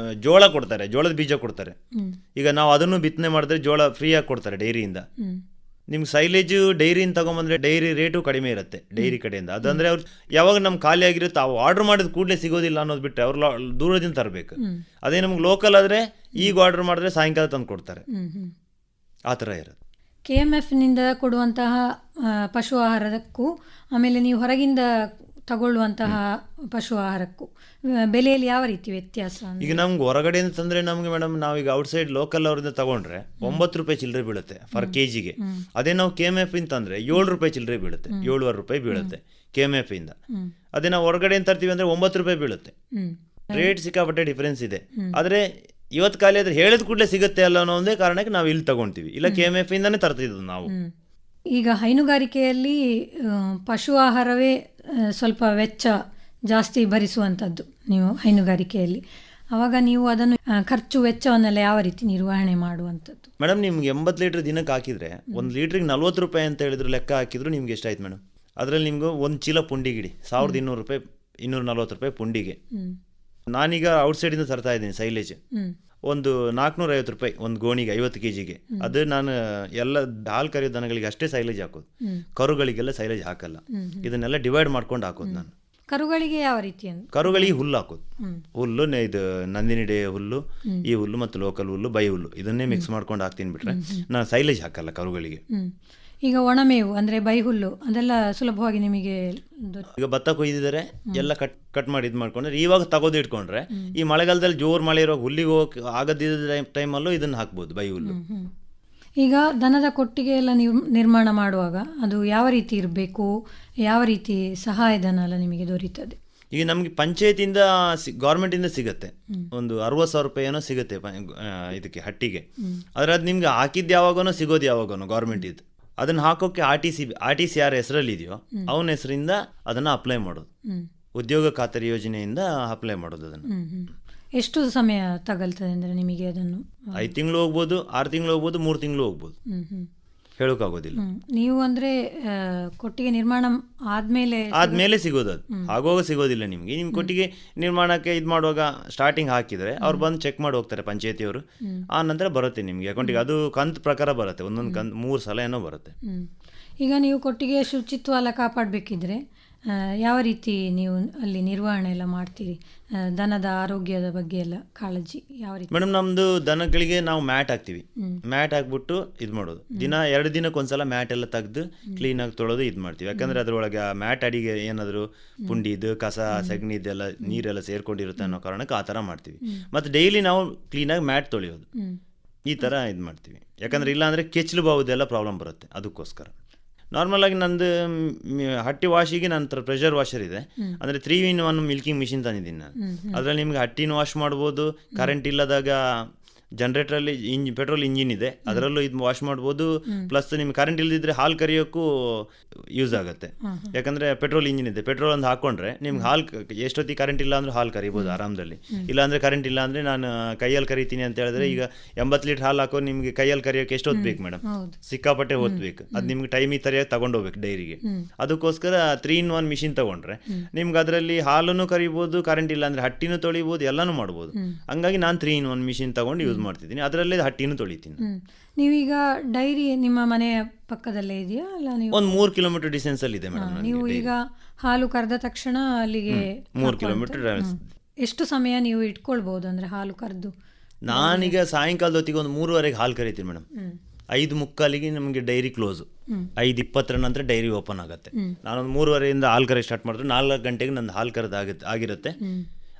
ಜೋಳ ಕೊಡ್ತಾರೆ, ಜೋಳದ ಬೀಜ ಕೊಡ್ತಾರೆ. ಈಗ ನಾವು ಅದನ್ನು ಬಿತ್ತನೆ ಮಾಡಿದ್ರೆ ಜೋಳ ಫ್ರೀಯಾಗಿ ಕೊಡ್ತಾರೆ ಡೈರಿಯಿಂದ. ನಿಮ್ಗೆ ಸೈಲೇಜು ಡೈರಿಯಿಂದ ತಗೊಂಬಂದ್ರೆ ಡೈರಿ ರೇಟು ಕಡಿಮೆ ಇರುತ್ತೆ ಡೈರಿ ಕಡೆಯಿಂದ. ಅದಂದ್ರೆ ಅವ್ರು ಯಾವಾಗ ನಮ್ಗೆ ಖಾಲಿ ಆಗಿರುತ್ತೆ ಅವು ಆರ್ಡರ್ ಮಾಡಿದ ಕೂಡಲೇ ಸಿಗೋದಿಲ್ಲ ಅನ್ನೋದು ಬಿಟ್ಟರೆ ಅವ್ರು ದೂರದಿಂದ ತರಬೇಕು. ಅದೇ ನಮ್ಗೆ ಲೋಕಲ್ ಆದರೆ ಈಗ ಆರ್ಡರ್ ಮಾಡಿದ್ರೆ ಸಾಯಂಕಾಲ ತಂದು ಕೊಡ್ತಾರೆ, ಆ ಥರ ಇರುತ್ತೆ. KMF ನಿಂದ ಕೊಡುವಂತಹ ಪಶು ಆಹಾರಕ್ಕೂ ಆಮೇಲೆ ನೀವು ಹೊರಗಿಂದ ತಗೊಳ್ಳುವಂತಹ ಪಶು ಆಹಾರಕ್ಕೂ ಬೆಲೆಯಲ್ಲಿ ಯಾವ ರೀತಿ ವ್ಯತ್ಯಾಸ? ಈಗ ನಮ್ಗೆ ಹೊರಗಡೆಯಿಂದ ತಂದರೆ ನಮಗೆ ಮೇಡಮ್ ನಾವೀಗ ಔಟ್ಸೈಡ್ ಲೋಕಲ್ ಅವರಿಂದ ತಗೊಂಡ್ರೆ 9 ರೂಪಾಯಿ ಚಿಲ್ಲರೆ ಬೀಳುತ್ತೆ ಫರ್ ಕೆಜಿಗೆ. ಅದೇ ನಾವು KMF ಅಂತಂದರೆ 7 ರೂಪಾಯಿ ಚಿಲ್ಲರೆ ಬೀಳುತ್ತೆ, 7.5 ರೂಪಾಯಿ ಬೀಳುತ್ತೆ KMF ಇಂದ. ಅದೇ ನಾವು ಹೊರಗಡೆಯಿಂದ ತರ್ತೀವಿ ಅಂದರೆ 9 ರೂಪಾಯಿ ಬೀಳುತ್ತೆ. ರೇಟ್ ಸಿಕ್ಕಾಪಟ್ಟೆ ಡಿಫ್ರೆನ್ಸ್ ಇದೆ. ಆದರೆ ಇವತ್ತು ಖಾಲಿ ಆದರೆ ಹೇಳಿದ ಕೂಡಲೇ ಸಿಗುತ್ತೆ ಅಲ್ಲ ಅನ್ನೋ ಒಂದೇ ಕಾರಣಕ್ಕೆ ನಾವು ಇಲ್ಲಿ ತಗೊಳ್ತೀವಿ, ಇಲ್ಲ KMF ಇಂದಾನೇ ತರ್ತಿದ್ದು ನಾವು. ಈಗ ಹೈನುಗಾರಿಕೆಯಲ್ಲಿ ಪಶು ಆಹಾರವೇ ಸ್ವಲ್ಪ ವೆಚ್ಚ ಜಾಸ್ತಿ ಭರಿಸುವಂಥದ್ದು ನೀವು ಹೈನುಗಾರಿಕೆಯಲ್ಲಿ. ಆವಾಗ ನೀವು ಅದನ್ನು ಖರ್ಚು ವೆಚ್ಚವನ್ನೆಲ್ಲ ಯಾವ ರೀತಿ ನಿರ್ವಹಣೆ ಮಾಡುವಂಥದ್ದು? ಮೇಡಮ್ ನಿಮ್ಗೆ 80 ಲೀಟ್ರ್ ದಿನಕ್ಕೆ ಹಾಕಿದರೆ 1 ಲೀಟ್ರಿಗೆ 40 ರೂಪಾಯಿ ಅಂತ ಹೇಳಿದ್ರು ಲೆಕ್ಕ ಹಾಕಿದ್ರು ನಿಮ್ಗೆ ಎಷ್ಟಾಯ್ತು ಮೇಡಮ್? ಅದರಲ್ಲಿ ನಿಮ್ಗೆ ಒಂದು ಚೀಲ ಪುಂಡಿಗಿಡಿ 1200 ರೂಪಾಯಿ, 240 ರೂಪಾಯಿ ಪುಂಡಿಗೆ. ನಾನೀಗ ಔಟ್ಸೈಡಿಂದ ತರ್ತಾ ಇದ್ದೀನಿ ಸೈಲೇಜ್, ಒಂದು 450 ರೂಪಾಯಿ ಒಂದು ಗೋಣಿಗೆ 50 kgಗೆ. ಅದು ನಾನು ಎಲ್ಲ ಹಾಲು ಕರೆಯೋ ದನಗಳಿಗೆ ಅಷ್ಟೇ ಸೈಲೇಜ್ ಹಾಕೋದು, ಕರುಗಳಿಗೆಲ್ಲ ಸೈಲೇಜ್ ಹಾಕಲ್ಲ. ಇದನ್ನೆಲ್ಲ ಡಿವೈಡ್ ಮಾಡ್ಕೊಂಡು ಹಾಕೋದು ನಾನು. ಕರುಗಳಿಗೆ ಯಾವ ರೀತಿ? ಕರುಗಳಿಗೆ ಹುಲ್ಲು ಹಾಕೋದು, ಹುಲ್ಲು ಇದು ನಂದಿನಿ ಡೇ ಹುಲ್ಲು, ಈ ಹುಲ್ಲು ಮತ್ತು ಲೋಕಲ್ ಹುಲ್ಲು, ಬೈ ಹುಲ್ಲು ಇದನ್ನೇ ಮಿಕ್ಸ್ ಮಾಡ್ಕೊಂಡು ಹಾಕ್ತೀನಿ ಬಿಟ್ರೆ ನಾನು ಸೈಲೇಜ್ ಹಾಕಲ್ಲ ಕರುಗಳಿಗೆ. ಈಗ ಒಣಮೇವು ಅಂದರೆ ಬೈಹುಲ್ಲು ಅದೆಲ್ಲ ಸುಲಭವಾಗಿ ನಿಮಗೆ? ಈಗ ಭತ್ತ ಕೊಯ್ದಿದ್ದಾರೆ ಎಲ್ಲ ಕಟ್ ಮಾಡಿ ಇದು ಮಾಡ್ಕೊಂಡ್ರೆ ಇವಾಗ ತಗೋದು ಇಟ್ಕೊಂಡ್ರೆ ಈ ಮಳೆಗಾಲದಲ್ಲಿ ಜೋರು ಮಳೆ ಇರೋ ಹುಲ್ಲಿಗೆ ಹೋಗಿ ಆಗದಿದ್ದ ಟೈಮಲ್ಲೂ ಇದನ್ನು ಹಾಕ್ಬೋದು ಬೈ ಹುಲ್ಲು. ಈಗ ದನದ ಕೊಟ್ಟಿಗೆ ಎಲ್ಲ ನೀವು ನಿರ್ಮಾಣ ಮಾಡುವಾಗ ಅದು ಯಾವ ರೀತಿ ಇರಬೇಕು, ಯಾವ ರೀತಿ ಸಹಾಯಧನ ಎಲ್ಲ ನಿಮಗೆ ದೊರೀತದೆ? ಈಗ ನಮಗೆ ಪಂಚಾಯತಿಂದ ಗೌರ್ಮೆಂಟಿಂದ ಸಿಗುತ್ತೆ ಒಂದು 60,000 ರೂಪಾಯಿ ಏನೋ ಸಿಗುತ್ತೆ ಇದಕ್ಕೆ ಹಟ್ಟಿಗೆ. ಆದರೆ ಅದು ನಿಮ್ಗೆ ಹಾಕಿದ್ದು ಯಾವಾಗನೋ ಸಿಗೋದು ಯಾವಾಗನೋ ಗೌರ್ಮೆಂಟ್ ಇದು. ಅದನ್ನು ಹಾಕೋಕ್ಕೆ RTC ಯಾರ ಹೆಸರಲ್ಲಿ ಇದೆಯೋ ಅವನ ಹೆಸರಿಂದ ಅದನ್ನು ಅಪ್ಲೈ ಮಾಡೋದು, ಉದ್ಯೋಗ ಖಾತರಿ ಯೋಜನೆಯಿಂದ ಅಪ್ಲೈ ಮಾಡೋದು. ಅದನ್ನು ಎಷ್ಟು ಸಮಯ ತಗಲ್ತದೆ ಅಂದರೆ ನಿಮಗೆ ಅದನ್ನು? 5 ತಿಂಗಳು ಹೋಗ್ಬೋದು, 6 ತಿಂಗಳು ಹೋಗ್ಬೋದು, 3 ತಿಂಗಳು ಹೋಗ್ಬೋದು, ಹೇಳೋಕ್ಕಾಗೋದಿಲ್ಲ. ನೀವು ಅಂದರೆ ಕೊಟ್ಟಿಗೆ ನಿರ್ಮಾಣ ಆದ್ಮೇಲೆ ಸಿಗೋದು, ಅದು ಆಗೋಗ ಸಿಗೋದಿಲ್ಲ ನಿಮಗೆ. ನಿಮ್ಮ ಕೊಟ್ಟಿಗೆ ನಿರ್ಮಾಣಕ್ಕೆ ಇದು ಮಾಡುವಾಗ ಸ್ಟಾರ್ಟಿಂಗ್ ಹಾಕಿದರೆ ಅವ್ರು ಬಂದು ಚೆಕ್ ಮಾಡಿ ಹೋಗ್ತಾರೆ ಪಂಚಾಯತಿಯವರು, ಆ ನಂತರ ಬರುತ್ತೆ ನಿಮಗೆ ಅಕೌಂಟಿಗೆ. ಅದು ಕಂತು ಪ್ರಕಾರ ಬರುತ್ತೆ, ಒಂದೊಂದು ಕಂತು 3 ಸಲ ಏನೋ ಬರುತ್ತೆ. ಈಗ ನೀವು ಕೊಟ್ಟಿಗೆ ಶುಚಿತ್ವ ಎಲ್ಲ ಕಾಪಾಡಬೇಕಿದ್ರೆ ಯಾವ ರೀತಿ ನೀವು ಅಲ್ಲಿ ನಿರ್ವಹಣೆ ಎಲ್ಲ ಮಾಡ್ತೀರಿ? ದನದ ಆರೋಗ್ಯದ ಬಗ್ಗೆ ಎಲ್ಲ ಕಾಳಜಿ ಯಾವ ರೀತಿ? ಮೇಡಮ್, ನಮ್ಮದು ದನಗಳಿಗೆ ನಾವು ಮ್ಯಾಟ್ ಹಾಕ್ತೀವಿ. ಮ್ಯಾಟ್ ಹಾಕ್ಬಿಟ್ಟು ಇದು ಮಾಡೋದು. 2 ದಿನಕ್ಕೊಂದ್ಸಲ ಮ್ಯಾಟ್ ಎಲ್ಲ ತೆಗೆದು ಕ್ಲೀನಾಗಿ ತೊಳೆದು ಇದು ಮಾಡ್ತೀವಿ. ಯಾಕಂದರೆ ಅದರೊಳಗೆ ಆ ಮ್ಯಾಟ್ ಅಡಿಗೆ ಏನಾದರೂ ಪುಂಡಿದು ಕಸ ಸಗಣಿ ಇದೆಲ್ಲ ನೀರೆಲ್ಲ ಸೇರ್ಕೊಂಡಿರುತ್ತೆ ಅನ್ನೋ ಕಾರಣಕ್ಕೆ ಆ ಥರ ಮಾಡ್ತೀವಿ. ಮತ್ತು ಡೈಲಿ ನಾವು ಕ್ಲೀನಾಗಿ ಮ್ಯಾಟ್ ತೊಳೆಯೋದು, ಈ ಥರ ಇದು ಮಾಡ್ತೀವಿ. ಯಾಕಂದರೆ ಇಲ್ಲಾಂದರೆ ಕೆಚ್ಚಲು ಬಾವುದೆಲ್ಲ ಪ್ರಾಬ್ಲಮ್ ಬರುತ್ತೆ. ಅದಕ್ಕೋಸ್ಕರ ನಾರ್ಮಲಾಗಿ ನಂದು ಹಟ್ಟಿ ವಾಶಿಗೆ ನನ್ನ ಹತ್ರ ಪ್ರೆಷರ್ ವಾಷರ್ ಇದೆ. ಅಂದರೆ 3-in-1 ಮಿಲ್ಕಿಂಗ್ ಮಿಷಿನ್ ತಂದಿದ್ದೀನಿ ನಾನು. ಅದರಲ್ಲಿ ನಿಮ್ಗೆ ಹಟ್ಟಿನ ವಾಶ್ ಮಾಡ್ಬೋದು. ಕರೆಂಟ್ ಇಲ್ಲದಾಗ ಜನ್ರೇಟ್ರಲ್ಲಿ ಪೆಟ್ರೋಲ್ ಇಂಜಿನ್ ಇದೆ, ಅದರಲ್ಲೂ ಇದು ವಾಶ್ ಮಾಡ್ಬೋದು. ಪ್ಲಸ್ ನಿಮ್ಗೆ ಕರೆಂಟ್ ಇಲ್ಲದಿದ್ದರೆ ಹಾಲು ಕರಿಯೋಕ್ಕೂ ಯೂಸ್ ಆಗುತ್ತೆ. ಯಾಕಂದರೆ ಪೆಟ್ರೋಲ್ ಇಂಜಿನ್ ಇದೆ, ಪೆಟ್ರೋಲ್ ಒಂದು ಹಾಕ್ಕೊಂಡ್ರೆ ನಿಮ್ಗೆ ಹಾಲು ಎಷ್ಟೊತ್ತಿಗೆ ಕರೆಂಟ್ ಇಲ್ಲ ಅಂದ್ರೆ ಹಾಲು ಕರಿಬೋದು ಆರಾಮದಲ್ಲಿ. ಇಲ್ಲಾಂದರೆ ಕರೆಂಟ್ ಇಲ್ಲ ಅಂದರೆ ನಾನು ಕೈಯಲ್ಲಿ ಕರಿತೀನಿ ಅಂತ ಹೇಳಿದ್ರೆ, ಈಗ 80 ಲೀಟ್ರ್ ಹಾಲು ಹಾಕೋ ನಿಮಗೆ ಕೈಯಲ್ಲಿ ಕರಿಯೋಕ್ಕೆ ಎಷ್ಟೊತ್ತು ಬೇಕು ಮೇಡಮ್? ಸಿಕ್ಕಾಪಟ್ಟೆ ಹೊತ್ಬೇಕು. ಅದು ನಿಮ್ಗೆ ಟೈಮಿಗೆ ಸರಿಯಾಗಿ ತಗೊಂಡೋಗ್ಬೇಕು ಡೈರಿಗೆ. ಅದಕ್ಕೋಸ್ಕರ 3-in-1 ಮಿಷಿನ್ ತಗೊಂಡ್ರೆ ನಿಮ್ಗೆ ಅದರಲ್ಲಿ ಹಾಲನ್ನು ಕರಿಬೋದು, ಕರೆಂಟ್ ಇಲ್ಲ ಅಂದರೆ ಹಟ್ಟಿನೂ ತೊಳಿಬೋದು, ಎಲ್ಲನೂ ಮಾಡ್ಬೋದು. ಹಂಗಾಗಿ ನಾನು 3-in-1 ಮಿಷಿನ್ ತಗೊಂಡು ಯೂಸ್ ಮಾಡ್ತಿದ್ದೀನಿ. ಅದರಲ್ಲೇ ಹಟ್ಟಿನೂ ತೊಳಿತೀನಿ. ನೀವೀಗ ಡೈರಿ ನಿಮ್ಮ ಮನೆಯ ಪಕ್ಕದಲ್ಲೇ ಇದೆಯಾ? ಅಲ್ಲ, ನೀವು ಒಂದು 3 ಕಿಲೋಮೀಟರ್ ಡಿಸ್ಟೆನ್ಸ್ ಅಲ್ಲಿ ಇದೆ ಮೇಡಮ್. ನೀವು ಈಗ ಹಾಲು ಕರೆದ ತಕ್ಷಣ ಅಲ್ಲಿಗೆ 3 ಕಿಲೋಮೀಟರ್. ಎಷ್ಟು ಸಮಯ ನೀವು ಇಟ್ಕೊಳ್ಬಹುದು ಅಂದ್ರೆ ಹಾಲು ಕರೆದು? ನಾನೀಗ ಸಾಯಂಕಾಲದ ಹೊತ್ತಿಗೆ ಒಂದು 3:30ಗೆ ಹಾಲು ಕರಿತೀನಿ ಮೇಡಮ್. 5:45ಗೆ ನಮಗೆ ಡೈರಿ ಕ್ಲೋಸು. 5:20 ನಂತರ ಡೈರಿ ಓಪನ್ ಆಗುತ್ತೆ. ನಾನೊಂದು 3:30ಯಿಂದ ಹಾಲು ಕರೆ ಸ್ಟಾರ್ಟ್ ಮಾಡಿದ್ರೆ 4 ಗಂಟೆಗೆ ನಂದು ಹಾಲು ಕರೆದು ಆಗಿರುತ್ತೆ.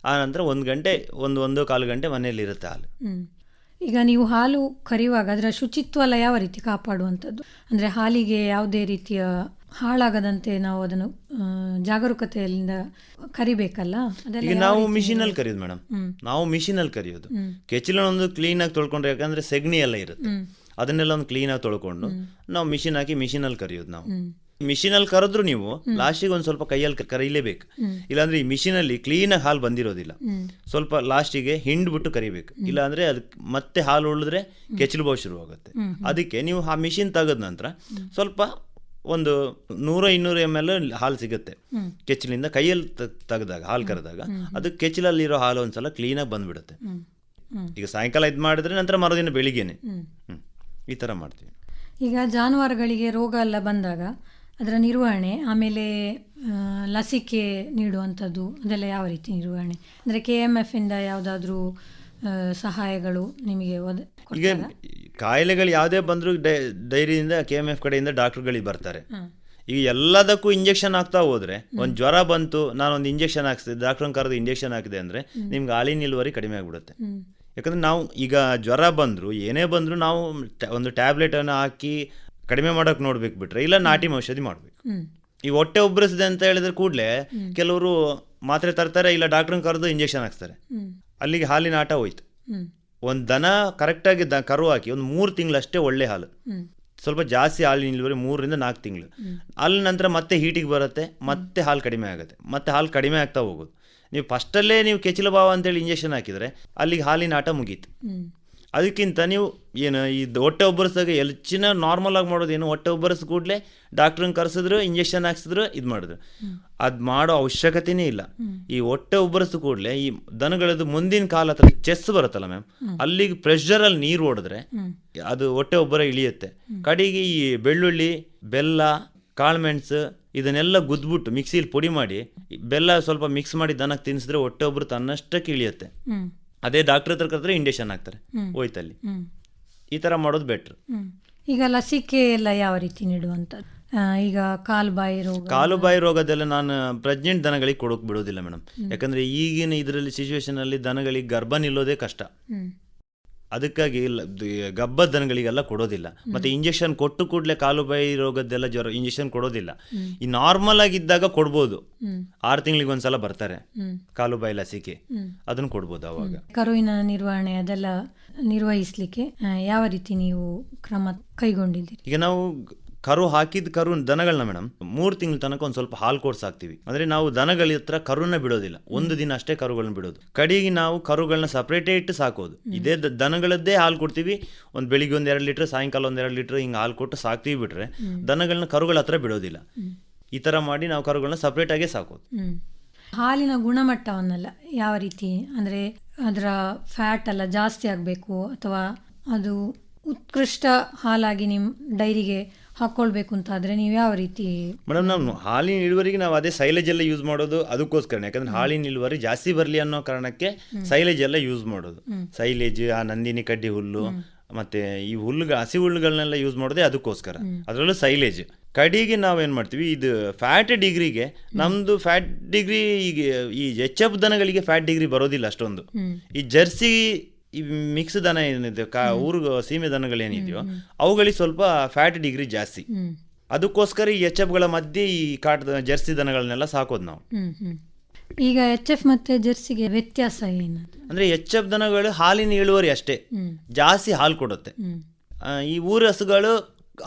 ಆ ನಂತರ 1 ಗಂಟೆ 1-1.25 ಗಂಟೆ ಮನೆಯಲ್ಲಿ ಇರುತ್ತೆ ಹಾಲು. ಈಗ ನೀವು ಹಾಲು ಕರೆಯುವಾಗ ಅದರ ಶುಚಿತ್ವ ಎಲ್ಲ ಯಾವ ರೀತಿ ಕಾಪಾಡುವಂಥದ್ದು? ಅಂದರೆ ಹಾಲಿಗೆ ಯಾವುದೇ ರೀತಿಯ ಹಾಳಾಗದಂತೆ ನಾವು ಅದನ್ನು ಜಾಗರೂಕತೆಯಿಂದ ಕರಿಬೇಕಲ್ಲ. ಈಗ ನಾವು ಮಿಷಿನಲ್ಲಿ ಕರಿಯೋದು ಮೇಡಮ್. ನಾವು ಮಿಷಿನಲ್ಲಿ ಕರಿಯೋದು. ಕೆಚ್ಚಲನ್ನೊಂದು ಕ್ಲೀನಾಗಿ ತೊಳ್ಕೊಂಡ್ರೆ, ಯಾಕಂದರೆ ಸೆಗಣಿ ಎಲ್ಲ ಇರುತ್ತೆ, ಅದನ್ನೆಲ್ಲ ಒಂದು ಕ್ಲೀನಾಗಿ ತೊಳ್ಕೊಂಡು ನಾವು ಮಿಷಿನ್ ಹಾಕಿ ಮಿಷಿನಲ್ಲಿ ಕರಿಯೋದು. ನಾವು ಮಿಷಿನಲ್ಲಿ ಕರೆದ್ರು ನೀವು ಲಾಸ್ಟಿಗೆ ಒಂದು ಸ್ವಲ್ಪ ಕೈಯಲ್ಲಿ ಕರೀಲೇಬೇಕು. ಇಲ್ಲಾಂದ್ರೆ ಈ ಮಿಷಿನಲ್ಲಿ ಕ್ಲೀನಾಗಿ ಹಾಲು ಬಂದಿರೋದಿಲ್ಲ. ಸ್ವಲ್ಪ ಲಾಸ್ಟಿಗೆ ಹಿಂಡ್ಬಿಟ್ಟು ಕರಿಬೇಕು. ಇಲ್ಲಾಂದ್ರೆ ಅದಕ್ಕೆ ಮತ್ತೆ ಹಾಲು ಉಳಿದ್ರೆ ಕೆಚ್ಚಲು ಬಾವು ಶುರುವಾಗುತ್ತೆ. ಅದಕ್ಕೆ ನೀವು ಆ ಮಿಷಿನ್ ತೆಗೆದ ನಂತರ ಸ್ವಲ್ಪ ಒಂದು 100-200 ml ಹಾಲು ಸಿಗುತ್ತೆ ಕೆಚ್ಚಲಿಂದ. ಕೈಯಲ್ಲಿ ತೆಗೆದಾಗ ಹಾಲು ಕರೆದಾಗ ಅದು ಕೆಚ್ಚಲಲ್ಲಿರೋ ಹಾಲು ಒಂದ್ಸಲ ಕ್ಲೀನಾಗಿ ಬಂದ್ಬಿಡುತ್ತೆ. ಈಗ ಸಾಯಂಕಾಲ ಇದು ಮಾಡಿದ್ರೆ ನಂತರ ಮರುದಿನ ಬೆಳಿಗ್ಗೆನೆ ಈ ಥರ ಮಾಡ್ತೀವಿ. ಈಗ ಜಾನುವಾರುಗಳಿಗೆ ರೋಗ ಎಲ್ಲ ಬಂದಾಗ ಅದರ ನಿರ್ವಹಣೆ, ಆಮೇಲೆ ಲಸಿಕೆ ನೀಡುವಂಥದ್ದು, ಅದೆಲ್ಲ ಯಾವ ರೀತಿ ನಿರ್ವಹಣೆ? ಅಂದರೆ KMF ಇಂದ ಯಾವುದಾದ್ರೂ ಸಹಾಯಗಳು ನಿಮಗೆ? ಈಗ ಕಾಯಿಲೆಗಳು ಯಾವುದೇ ಬಂದರೂ ಡೈರಿಯಿಂದ KMF ಕಡೆಯಿಂದ ಡಾಕ್ಟರ್ಗಳಿಗೆ ಬರ್ತಾರೆ. ಈಗ ಎಲ್ಲದಕ್ಕೂ ಇಂಜೆಕ್ಷನ್ ಹಾಕ್ತಾ ಹೋದರೆ, ಒಂದು ಜ್ವರ ಬಂತು ನಾನೊಂದು ಇಂಜೆಕ್ಷನ್ ಹಾಕ್ಸಿದೆ, ಡಾಕ್ಟ್ರನ್ನ ಕರೆದು ಇಂಜೆಕ್ಷನ್ ಹಾಕಿದೆ ಅಂದರೆ ನಿಮ್ಗೆ ಹಾಲಿನ ಇಳುವರಿ ಕಡಿಮೆ ಆಗಿಬಿಡುತ್ತೆ. ಯಾಕಂದರೆ ನಾವು ಈಗ ಜ್ವರ ಬಂದರೂ ಏನೇ ಬಂದರೂ ನಾವು ಒಂದು ಟ್ಯಾಬ್ಲೆಟನ್ನು ಹಾಕಿ ಕಡಿಮೆ ಮಾಡೋಕೆ ನೋಡ್ಬೇಕು, ಬಿಟ್ರೆ ಇಲ್ಲ ನಾಟಿ ಔಷಧಿ ಮಾಡಬೇಕು. ಈ ಹೊಟ್ಟೆ ಉಬ್ಬರಿಸಿದೆ ಅಂತ ಹೇಳಿದ್ರೆ ಕೂಡಲೇ ಕೆಲವರು ಮಾತ್ರೆ ತರ್ತಾರೆ, ಇಲ್ಲ ಡಾಕ್ಟ್ರನ್ನ ಕರೆದು ಇಂಜೆಕ್ಷನ್ ಹಾಕ್ತಾರೆ. ಅಲ್ಲಿಗೆ ಹಾಲಿನ ಆಟ ಹೋಯ್ತು. ಒಂದು ದನ ಕರೆಕ್ಟಾಗಿ ಕರು ಹಾಕಿ ಒಂದು 3 ತಿಂಗಳಷ್ಟೇ ಒಳ್ಳೆ ಹಾಲು, ಸ್ವಲ್ಪ ಜಾಸ್ತಿ ಹಾಲಿನ ಇಳುವರಿ 3-4 ತಿಂಗಳು. ಅಲ್ಲಿ ನಂತರ ಮತ್ತೆ ಹೀಟಿಗೆ ಬರುತ್ತೆ, ಮತ್ತೆ ಹಾಲು ಕಡಿಮೆ ಆಗುತ್ತೆ, ಮತ್ತೆ ಹಾಲು ಕಡಿಮೆ ಆಗ್ತಾ ಹೋಗೋದು. ನೀವು ಫಸ್ಟಲ್ಲೇ ನೀವು ಕೆಚ್ಚಲು ಬಾವು ಅಂತೇಳಿ ಇಂಜೆಕ್ಷನ್ ಹಾಕಿದರೆ ಅಲ್ಲಿಗೆ ಹಾಲಿನ ಆಟ ಮುಗೀತು. ಅದಕ್ಕಿಂತ ನೀವು ಏನು ಈ ಹೊಟ್ಟೆ ಉಬ್ಬರಿಸಿದಾಗ ಹೆಚ್ಚಿನ ನಾರ್ಮಲ್ ಆಗಿ ಮಾಡೋದು ಏನು, ಹೊಟ್ಟೆ ಉಬ್ಬರಿಸ್ ಕೂಡಲೇ ಡಾಕ್ಟ್ರನ್ನ ಕರೆಸಿದ್ರು, ಇಂಜೆಕ್ಷನ್ ಹಾಕ್ಸಿದ್ರು, ಇದು ಮಾಡಿದ್ರು. ಅದು ಮಾಡೋ ಅವಶ್ಯಕತೆನೇ ಇಲ್ಲ. ಈ ಹೊಟ್ಟೆ ಉಬ್ಬರಿಸ್ ಕೂಡಲೇ ಈ ದನಗಳದ್ದು ಮುಂದಿನ ಕಾಲ ಹತ್ರ ಚೆಸ್ ಬರುತ್ತಲ್ಲ ಮ್ಯಾಮ್, ಅಲ್ಲಿಗೆ ಪ್ರೆಷರಲ್ಲಿ ನೀರು ಹೊಡೆದ್ರೆ ಅದು ಹೊಟ್ಟೆ ಉಬ್ಬರ ಇಳಿಯುತ್ತೆ. ಕಡೆಗೆ ಈ ಬೆಳ್ಳುಳ್ಳಿ, ಬೆಲ್ಲ, ಕಾಳುಮೆಣಸು ಇದನ್ನೆಲ್ಲ ಗುದ್ಬಿಟ್ಟು ಮಿಕ್ಸಿಲಿ ಪುಡಿ ಮಾಡಿ ಬೆಲ್ಲ ಸ್ವಲ್ಪ ಮಿಕ್ಸ್ ಮಾಡಿ ದನಕ್ಕೆ ತಿನ್ನಿಸಿದ್ರೆ ಹೊಟ್ಟೆ ಒಬ್ಬರು ತನ್ನಷ್ಟಕ್ಕೆ ಇಳಿಯುತ್ತೆ. ಅದೇ ಡಾಕ್ಟರ್ ಹತ್ರ ಕರೆದ್ರೆ ಇಂಜೆಕ್ಷನ್ ಹಾಕ್ತಾರೆ, ಹೋಯ್ತಲ್ಲಿ. ಈ ಥರ ಮಾಡೋದು ಬೆಟ್ರ್. ಈಗ ಲಸಿಕೆ ಎಲ್ಲ ಯಾವ ರೀತಿ ನೀಡುವಂಥದ್ದು? ಈಗ ಕಾಲುಬಾಯಿ ರೋಗದೆಲ್ಲ ನಾನು ಪ್ರೆಗ್ನೆಂಟ್ ದನಗಳಿಗೆ ಕೊಡೋಕೆ ಬಿಡೋದಿಲ್ಲ ಮೇಡಮ್. ಯಾಕಂದರೆ ಈಗಿನ ಇದರಲ್ಲಿ ಸಿಚುವೇಶನಲ್ಲಿ ದನಗಳಿಗೆ ಗರ್ಭ ನಿಲ್ಲೋದೇ ಕಷ್ಟ. ಅದಕ್ಕಾಗಿ ಗಬ್ಬದ ದನಗಳಿಗೆಲ್ಲ ಕೊಡೋದಿಲ್ಲ. ಮತ್ತು ಇಂಜೆಕ್ಷನ್ ಕೊಟ್ಟು ಕೂಡಲೇ ಕಾಲುಬಾಯಿ ರೋಗದ್ದೆಲ್ಲ ಜ್ವರ ಇಂಜೆಕ್ಷನ್ ಕೊಡೋದಿಲ್ಲ. ಈ ನಾರ್ಮಲ್ ಆಗಿದ್ದಾಗ ಕೊಡ್ಬೋದು, 6 ತಿಂಗಳಿಗೆ ಒಂದ್ಸಲ ಬರ್ತಾರೆ ಕಾಲುಬಾಯಿ ಲಸಿಕೆ, ಅದನ್ನು ಕೊಡ್ಬೋದು. ಅವಾಗ ಕರುವಿನ ನಿರ್ವಹಣೆ ಅದೆಲ್ಲ ನಿರ್ವಹಿಸಲಿಕ್ಕೆ ಯಾವ ರೀತಿ ನೀವು ಕ್ರಮ ಕೈಗೊಂಡಿದ್ದೀರಿ? ಈಗ ನಾವು ಕರು ಹಾಕಿದ ದನಗಳನ್ನ ಮೇಡಮ್ 3 ತಿಂಗಳ ತನಕ ಒಂದು ಸ್ವಲ್ಪ ಹಾಲು ಕೊಡ್ಸಿ ಹಾಕ್ತೀವಿ. ಅಂದರೆ ನಾವು ದನಗಳ ಹತ್ರ ಕರುನ ಬಿಡೋದಿಲ್ಲ, 1 ದಿನ ಅಷ್ಟೇ ಕರುಗಳನ್ನ ಬಿಡೋದು. ಕಡೆಗೆ ನಾವು ಕರುಗಳನ್ನ ಸಪ್ರೇಟೇ ಇಟ್ಟು ಸಾಕೋದು. ಇದೇ ದನಗಳದ್ದೇ ಹಾಲು ಕೊಡ್ತೀವಿ. ಒಂದು ಬೆಳಿಗ್ಗೆ 1-2 ಲೀಟ್ರ್, ಸಾಯಂಕಾಲ 1-2 ಲೀಟ್ರ್ ಹಿಂಗೆ ಹಾಲು ಕೊಟ್ಟು ಸಾಕ್ತೀವಿ. ಬಿಟ್ರೆ ದನಗಳನ್ನ ಕರುಗಳ ಹತ್ರ ಬಿಡೋದಿಲ್ಲ. ಈ ಥರ ಮಾಡಿ ನಾವು ಕರುಗಳನ್ನ ಸಪ್ರೇಟಾಗೇ ಸಾಕೋದು. ಹಾಲಿನ ಗುಣಮಟ್ಟವನ್ನೆಲ್ಲ ಯಾವ ರೀತಿ, ಅಂದರೆ ಅದರ ಫ್ಯಾಟ್ ಎಲ್ಲ ಜಾಸ್ತಿ ಆಗಬೇಕು ಅಥವಾ ಅದು ಉತ್ಕೃಷ್ಟ ಹಾಲಾಗಿ ನಿಮ್ಮ ಡೈರಿಗೆ ಹಾಕ್ಕೊಳ್ಬೇಕು ಅಂತ ಆದರೆ ನೀವು ಯಾವ ರೀತಿ? ಮೇಡಮ್, ನಾವು ಹಾಲಿನ ಇಳುವರಿಗೆ ನಾವು ಅದೇ ಸೈಲೇಜ್ ಎಲ್ಲ ಯೂಸ್ ಮಾಡೋದು ಅದಕ್ಕೋಸ್ಕರ. ಯಾಕಂದ್ರೆ ಹಾಲಿನ ಇಳುವರಿ ಜಾಸ್ತಿ ಬರಲಿ ಅನ್ನೋ ಕಾರಣಕ್ಕೆ ಸೈಲೇಜ್ ಎಲ್ಲ ಯೂಸ್ ಮಾಡೋದು. ಸೈಲೇಜ್, ಆ ನಂದಿನಿ ಕಡ್ಡಿ ಹುಲ್ಲು ಮತ್ತೆ ಈ ಹಸಿ ಹುಲ್ಲುಗಳನ್ನೆಲ್ಲ ಯೂಸ್ ಮಾಡೋದೇ ಅದಕ್ಕೋಸ್ಕರ. ಅದರಲ್ಲೂ ಸೈಲೇಜ್. ಕಡಿಗೆ ನಾವೇನು ಮಾಡ್ತೀವಿ, ಇದು ಫ್ಯಾಟ್ ಡಿಗ್ರಿಗೆ ನಮ್ಮದು ಫ್ಯಾಟ್ ಡಿಗ್ರಿ ಈಗ ಈ ಎಚ್.ಎಫ್ ದನಗಳಿಗೆ ಫ್ಯಾಟ್ ಡಿಗ್ರಿ ಬರೋದಿಲ್ಲ ಅಷ್ಟೊಂದು. ಈ ಜರ್ಸಿ ಈ ಮಿಕ್ಸ್ ದನ ಏನಿದೆ, ಸೀಮೆ ದನಗಳೇನಿದೆಯೋ ಅವುಗಳಿಗೆ ಸ್ವಲ್ಪ ಫ್ಯಾಟ್ ಡಿಗ್ರಿ ಜಾಸ್ತಿ. ಅದಕ್ಕೋಸ್ಕರ ಈ ಎಚ್.ಎಫ್ಗಳ ಮಧ್ಯೆ ಈ ಜರ್ಸಿ ದನಗಳನ್ನೆಲ್ಲ ಸಾಕೋದು ನಾವು. ಈಗ ಎಚ್.ಎಫ್ ಮತ್ತೆ ಜರ್ಸಿಗೆ ವ್ಯತ್ಯಾಸ ಏನು? ಅಂದ್ರೆ ಎಚ್.ಎಫ್ ದನಗಳು ಹಾಲಿನ ಇಳುವರಿ ಅಷ್ಟೇ, ಜಾಸ್ತಿ ಹಾಲು ಕೊಡುತ್ತೆ. ಈ ಊರು ಹಸುಗಳು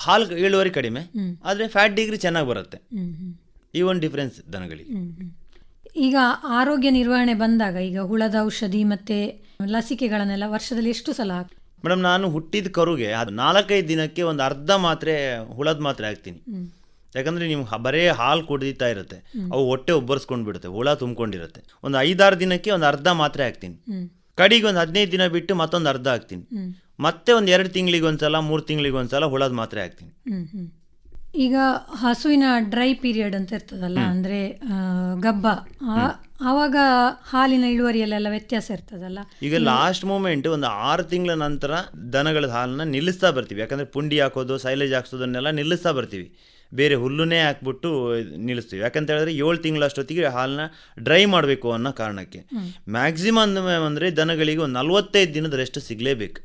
ಹಾಲು ಇಳುವರಿ ಕಡಿಮೆ, ಆದರೆ ಫ್ಯಾಟ್ ಡಿಗ್ರಿ ಚೆನ್ನಾಗಿ ಬರುತ್ತೆ. ಈ ಒಂದು ಡಿಫ್ರೆನ್ಸ್ ದನಗಳಿಗೆ. ಈಗ ಆರೋಗ್ಯ ನಿರ್ವಹಣೆ ಬಂದಾಗ ಈಗ ಹುಳದ ಔಷಧಿ ಮತ್ತೆ ಲಸಿಕೆಗಳನ್ನೆಲ್ಲ ವರ್ಷದಲ್ಲಿ ಎಷ್ಟು ಸಲ? ಮೇಡಮ್, ನಾನು ಹುಟ್ಟಿದ ಕರುಗೆ ಅದು 4-5 ದಿನಕ್ಕೆ ಒಂದು ಅರ್ಧ ಮಾತ್ರೆ ಹುಳದ ಮಾತ್ರೆ ಹಾಕ್ತೀನಿ. ಯಾಕಂದ್ರೆ ನೀವು ಬರೇ ಹಾಲು ಕುಡಿತಾ ಇರುತ್ತೆ, ಅವು ಹೊಟ್ಟೆ ಉಬ್ಬರಿಸ್ಕೊಂಡು ಬಿಡುತ್ತೆ, ಹುಳ ತುಂಬ್ಕೊಂಡಿರುತ್ತೆ. ಒಂದು 5-6 ದಿನಕ್ಕೆ ಒಂದು ಅರ್ಧ ಮಾತ್ರೆ ಹಾಕ್ತೀನಿ. ಕಡಿಗೆ ಒಂದು 15 ದಿನ ಬಿಟ್ಟು ಮತ್ತೊಂದು ಅರ್ಧ ಹಾಕ್ತೀನಿ. ಮತ್ತೆ ಒಂದು 2 ತಿಂಗಳಿಗೆ ಒಂದ್ಸಲ, 3 ತಿಂಗಳಿಗೆ ಒಂದ್ಸಲ ಹುಳದ ಮಾತ್ರೆ ಹಾಕ್ತೀನಿ. ಈಗ ಹಸುವಿನ ಡ್ರೈ ಪೀರಿಯಡ್ ಅಂತ ಇರ್ತದಲ್ಲ, ಅಂದ್ರೆ ಗಬ್ಬ, ಆವಾಗ ಹಾಲಿನ ಇಳುವರಿಯಲ್ಲೆಲ್ಲ ವ್ಯತ್ಯಾಸ ಇರ್ತದಲ್ಲ. ಈಗ ಲಾಸ್ಟ್ ಮೂಮೆಂಟ್ ಒಂದು 6 ತಿಂಗಳ ನಂತರ ದನಗಳ ಹಾಲನ್ನ ನಿಲ್ಲಿಸ್ತಾ ಬರ್ತೀವಿ. ಯಾಕಂದ್ರೆ ಪುಂಡಿ ಹಾಕೋದು, ಸೈಲೇಜ್ ಹಾಕ್ಸೋದನ್ನೆಲ್ಲ ನಿಲ್ಲಿಸ್ತಾ ಬರ್ತೀವಿ. ಬೇರೆ ಹುಲ್ಲುನೇ ಹಾಕ್ಬಿಟ್ಟು ನಿಲ್ಲಿಸ್ತೀವಿ. ಯಾಕಂತ ಹೇಳಿದ್ರೆ 7 ತಿಂಗಳಷ್ಟೊತ್ತಿಗೆ ಹಾಲನ್ನ ಡ್ರೈ ಮಾಡಬೇಕು ಅನ್ನೋ ಕಾರಣಕ್ಕೆ. ಮ್ಯಾಕ್ಸಿಮಮ್ ಅಂದರೆ ದನಗಳಿಗೆ ಒಂದು 45 ದಿನದ ರೆಸ್ಟ್ ಸಿಗಲೇಬೇಕು.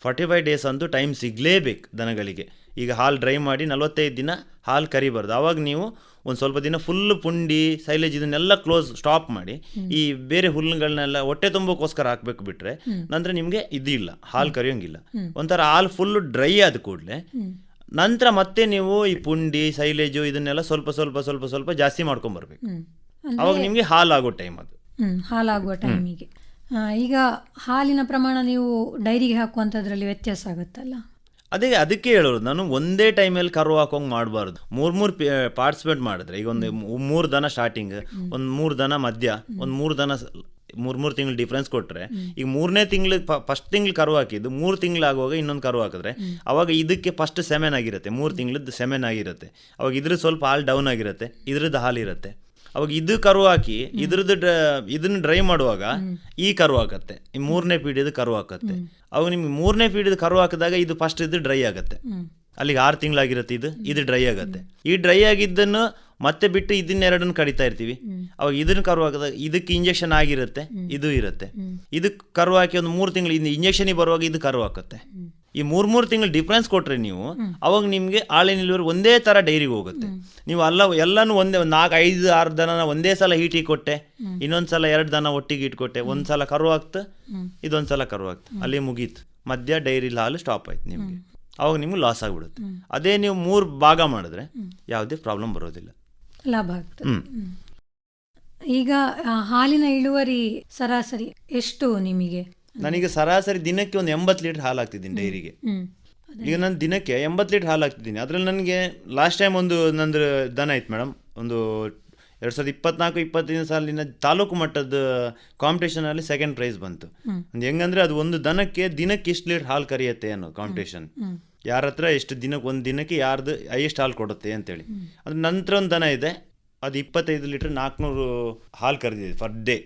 45 ಡೇಸ್ ಅಂತೂ ಟೈಮ್ ಸಿಗಲೇಬೇಕು ದನಗಳಿಗೆ. ಈಗ ಹಾಲು ಡ್ರೈ ಮಾಡಿ 45 ದಿನ ಹಾಲು ಕರಿಬಾರ್ದು. ಆವಾಗ ನೀವು ಒಂದು ಸ್ವಲ್ಪ ದಿನ ಫುಲ್ ಪುಂಡಿ, ಸೈಲೇಜ್ ಇದನ್ನೆಲ್ಲ ಸ್ಟಾಪ್ ಮಾಡಿ ಈ ಬೇರೆ ಹುಲ್ಲುಗಳನ್ನೆಲ್ಲ ಹೊಟ್ಟೆ ತುಂಬೋಕ್ಕೋಸ್ಕರ ಹಾಕ್ಬೇಕು. ಬಿಟ್ರೆ ನಂತರ ನಿಮಗೆ ಇದಿಲ್ಲ, ಹಾಲು ಕರಿಯೋಂಗಿಲ್ಲ. ಒಂಥರ ಹಾಲು ಫುಲ್ ಡ್ರೈ ಆದ ಕೂಡಲೇ ನಂತರ ಮತ್ತೆ ನೀವು ಈ ಪುಂಡಿ, ಸೈಲೇಜು ಇದನ್ನೆಲ್ಲ ಸ್ವಲ್ಪ ಸ್ವಲ್ಪ ಸ್ವಲ್ಪ ಸ್ವಲ್ಪ ಜಾಸ್ತಿ ಮಾಡ್ಕೊಂಬರ್ಬೇಕು. ಅವಾಗ ನಿಮಗೆ ಹಾಲಾಗೋ ಟೈಮ್ ಅದು. ಹಾಲಾಗುವ ಟೈಮಿಗೆ. ಈಗ ಹಾಲಿನ ಪ್ರಮಾಣ ನೀವು ಡೈರಿಗೆ ಹಾಕುವಂಥದ್ರಲ್ಲಿ ವ್ಯತ್ಯಾಸ ಆಗುತ್ತಲ್ಲ? ಅದಕ್ಕೆ ಹೇಳೋದು ನಾನು, ಒಂದೇ ಟೈಮಲ್ಲಿ ಕರು ಹಾಕೋಂಗೆ ಮಾಡಬಾರ್ದು. 3 ಪಾರ್ಟಿಸಿಪೇಟ್ ಮಾಡಿದ್ರೆ, ಈಗ ಒಂದು 3 ದನ ಸ್ಟಾರ್ಟಿಂಗ್, ಒಂದು 3 ದನ ಮಧ್ಯ, ಒಂದು 3 ದನ 3 ತಿಂಗಳು ಡಿಫ್ರೆನ್ಸ್ ಕೊಟ್ಟರೆ, ಈಗ 3ನೇ ತಿಂಗಳು ಫಸ್ಟ್ ತಿಂಗಳು ಕರು ಹಾಕಿದ್ದು 3 ತಿಂಗಳಾಗುವಾಗ ಇನ್ನೊಂದು ಕರು ಹಾಕಿದ್ರೆ ಅವಾಗ ಇದಕ್ಕೆ ಫಸ್ಟ್ ಸೆಮೆನ್ ಆಗಿರುತ್ತೆ, 3 ತಿಂಗಳದ್ದು ಸೆಮೆನ್ ಆಗಿರುತ್ತೆ. ಅವಾಗ ಇದ್ರ ಸ್ವಲ್ಪ ಹಾಲು ಡೌನ್ ಆಗಿರುತ್ತೆ, ಇದ್ರದ್ದು ಹಾಲು ಇರುತ್ತೆ. ಅವಾಗ ಇದು ಕರು ಹಾಕಿ ಇದನ್ನ ಡ್ರೈ ಮಾಡುವಾಗ ಈ ಕರು ಹಾಕತ್ತೆ, ಈ 3ನೇ ಪೀಡಿಯದು ಕರು ಹಾಕತ್ತೆ. ಅವಾಗ ನಿಮ್ಗೆ 3ನೇ ಪೀಡಿಯದು ಕರು ಹಾಕಿದಾಗ ಇದು ಫಸ್ಟ್ ಇದು ಡ್ರೈ ಆಗುತ್ತೆ. ಅಲ್ಲಿಗೆ 6 ತಿಂಗಳಾಗಿರುತ್ತೆ, ಇದು ಡ್ರೈ ಆಗುತ್ತೆ. ಈ ಡ್ರೈ ಆಗಿದ್ದನ್ನು ಮತ್ತೆ ಬಿಟ್ಟು ಇದನ್ನೆರಡನ್ನು ಕಡಿತಾ ಇರ್ತೀವಿ. ಅವಾಗ ಇದನ್ನ ಕರು ಹಾಕಿದಾಗ ಇದಕ್ಕೆ ಇಂಜೆಕ್ಷನ್ ಆಗಿರುತ್ತೆ, ಇದು ಇರುತ್ತೆ. ಇದಕ್ಕೆ ಕರು ಹಾಕಿ ಒಂದು 3 ತಿಂಗಳು ಇಂಜೆಕ್ಷನಿಗೆ ಬರುವಾಗ ಇದು ಕರು ಹಾಕುತ್ತೆ. ಈ 3 ತಿಂಗಳು ಡಿಫ್ರೆನ್ಸ್ ಕೊಟ್ರೆ ನೀವು, ಅವಾಗ ನಿಮಗೆ ಹಾಲಿನ ಇಳುವರಿ ಒಂದೇ ಥರ ಡೈರಿಗೆ ಹೋಗುತ್ತೆ. ನೀವು ಎಲ್ಲನೂ ಒಂದೇ 4-5-6 ದನ ಒಂದೇ ಸಲ ಹೀಟಿಗೆ ಕೊಟ್ಟೆ, ಇನ್ನೊಂದ್ಸಲ 2 ದನ ಒಟ್ಟಿಗೆ ಇಟ್ಕೊಟ್ಟೆ, ಒಂದ್ಸಲ ಕರು ಹಾಕ್ತು, ಇದೊಂದ್ಸಲ ಕರು ಹಾಕ್ತು, ಅಲ್ಲಿ ಮುಗೀತು. ಮಧ್ಯ ಡೈರಿಲಿ ಹಾಲು ಸ್ಟಾಪ್ ಆಯ್ತು ನಿಮಗೆ. ಅವಾಗ ನಿಮ್ಗೆ ಲಾಸ್ ಆಗಿಬಿಡುತ್ತೆ. ಅದೇ ನೀವು 3 ಭಾಗ ಮಾಡಿದ್ರೆ ಯಾವುದೇ ಪ್ರಾಬ್ಲಮ್ ಬರೋದಿಲ್ಲ, ಲಾಭ ಆಗ್ತದೆ. ಈಗ ಹಾಲಿನ ಇಳುವರಿ ಸರಾಸರಿ ಎಷ್ಟು ನಿಮಗೆ? ನನಗೆ ಸರಾಸರಿ ದಿನಕ್ಕೆ ಒಂದು 80 ಲೀಟರ್ ಹಾಲು ಹಾಕ್ತಿದ್ದೀನಿ ಡೈರಿಗೆ. ಈಗ ನಾನು ದಿನಕ್ಕೆ 80 ಲೀಟರ್ ಹಾಲು ಹಾಕ್ತಿದ್ದೀನಿ. ಅದರಲ್ಲಿ ನನಗೆ ಲಾಸ್ಟ್ ಟೈಮ್ ನಂದು ದನ ಇತ್ತು ಮೇಡಮ್, ಒಂದು 2024-25 ಸಾಲಿನ ತಾಲೂಕು ಮಟ್ಟದ ಕಾಂಪಿಟೇಷನಲ್ಲಿ 2nd ಪ್ರೈಸ್ ಬಂತು. ಹೆಂಗಂದ್ರೆ ಅದು ಒಂದು ದಿನಕ್ಕೆ ಎಷ್ಟು ಲೀಟರ್ ಹಾಲು ಕರಿಯುತ್ತೆ ಅನ್ನೋ ಕಾಂಪಿಟೇಷನ್. ಯಾರ ಹತ್ರ ಎಷ್ಟು ಒಂದು ದಿನಕ್ಕೆ ಯಾರ್ದು ಹೈಯೆಸ್ಟ್ ಹಾಲು ಕೊಡುತ್ತೆ ಅಂತೇಳಿ. ಅದ್ರ ನಂತರ ಒಂದು ದನ ಇದೆ, ಅದು 25 ಲೀಟರ್ 400 ಹಾಲು ಕರೆದಿದೆ ಫರ್ ಡೇ.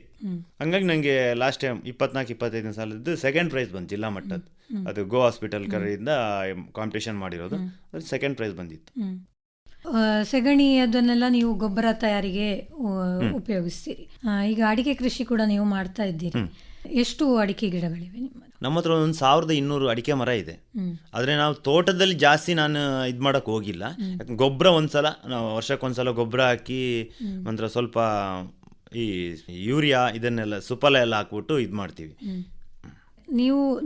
ಹಂಗಾಗಿ ನನಗೆ ಲಾಸ್ಟ್ ಟೈಮ್ 24-25 ಸಾಲದ್ದು 2nd ಪ್ರೈಸ್ ಬಂತು ಜಿಲ್ಲಾ ಮಟ್ಟದ. ಅದು ಗೋ ಹಾಸ್ಪಿಟಲ್ ಕಡೆಯಿಂದ ಕಾಂಪಿಟೇಷನ್ ಮಾಡಿರೋದು, ಅದು 2nd ಪ್ರೈಸ್ ಬಂದಿತ್ತು. ಸೆಗಣಿ ಅದನ್ನೆಲ್ಲ ನೀವು ಗೊಬ್ಬರ ತಯಾರಿಗೆ ಉಪಯೋಗಿಸ್ತೀರಿ. ಈಗ ಅಡಿಕೆ ಕೃಷಿ ಕೂಡ ನೀವು ಮಾಡ್ತಾ ಇದ್ದೀರಿ. ಎಷ್ಟು ಅಡಿಕೆ ಗಿಡಗಳಿವೆ ನಿಮ್ಮ? ನಮ್ಮ ಹತ್ರ ಒಂದು 1200 ಅಡಿಕೆ ಮರ ಇದೆ. ಆದರೆ ನಾವು ತೋಟದಲ್ಲಿ ಜಾಸ್ತಿ ನಾನು ಇದು ಮಾಡೋಕ್ಕೆ ಹೋಗಿಲ್ಲ. ಗೊಬ್ಬರ ಒಂದ್ಸಲ ನಾವು ವರ್ಷಕ್ಕೊಂದ್ಸಲ ಗೊಬ್ಬರ ಹಾಕಿ ನಂತರ ಸ್ವಲ್ಪ ಈ ಯೂರಿಯಾ ಇದನ್ನೆಲ್ಲ ಸುಫಲ ಎಲ್ಲ ಹಾಕ್ಬಿಟ್ಟು ಇದು ಮಾಡ್ತೀವಿ.